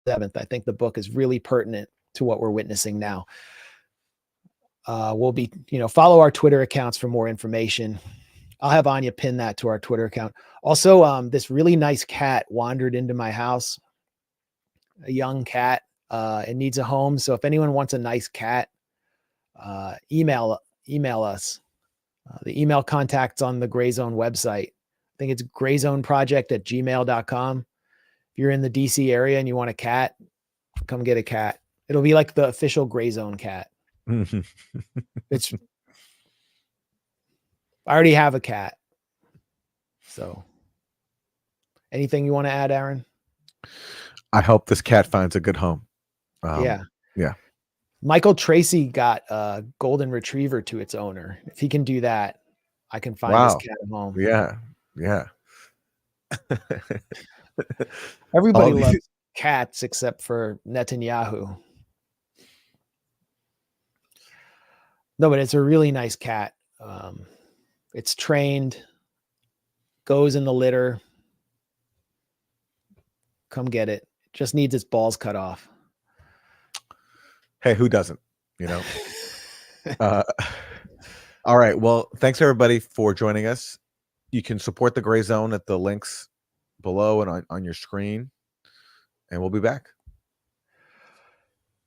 7th. I think the book is really pertinent to what we're witnessing now. We'll be, follow our Twitter accounts for more information. I'll have Anya pin that to our Twitter account. Also, this really nice cat wandered into my house, a young cat. It needs a home. So if anyone wants a nice cat, email us. The email contact's on the Grayzone website. I think it's grayzoneproject@gmail.com. If you're in the DC area and you want a cat, come get a cat. It'll be like the official Grayzone cat. I already have a cat. So anything you want to add, Aaron?
I hope this cat finds a good home.
Yeah. Michael Tracy got a golden retriever to its owner. If he can do that, I can find this
Wow.
cat at home.
Yeah. Yeah.
Everybody
All these-
loves cats except for Netanyahu. No, but it's a really nice cat. It's trained, goes in the litter. Come get it. Just needs its balls cut off.
Hey, who doesn't? You know. All right. Well, thanks everybody for joining us. You can support the Gray Zone at the links below and on your screen. And we'll be back.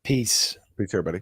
Peace.
Peace, everybody.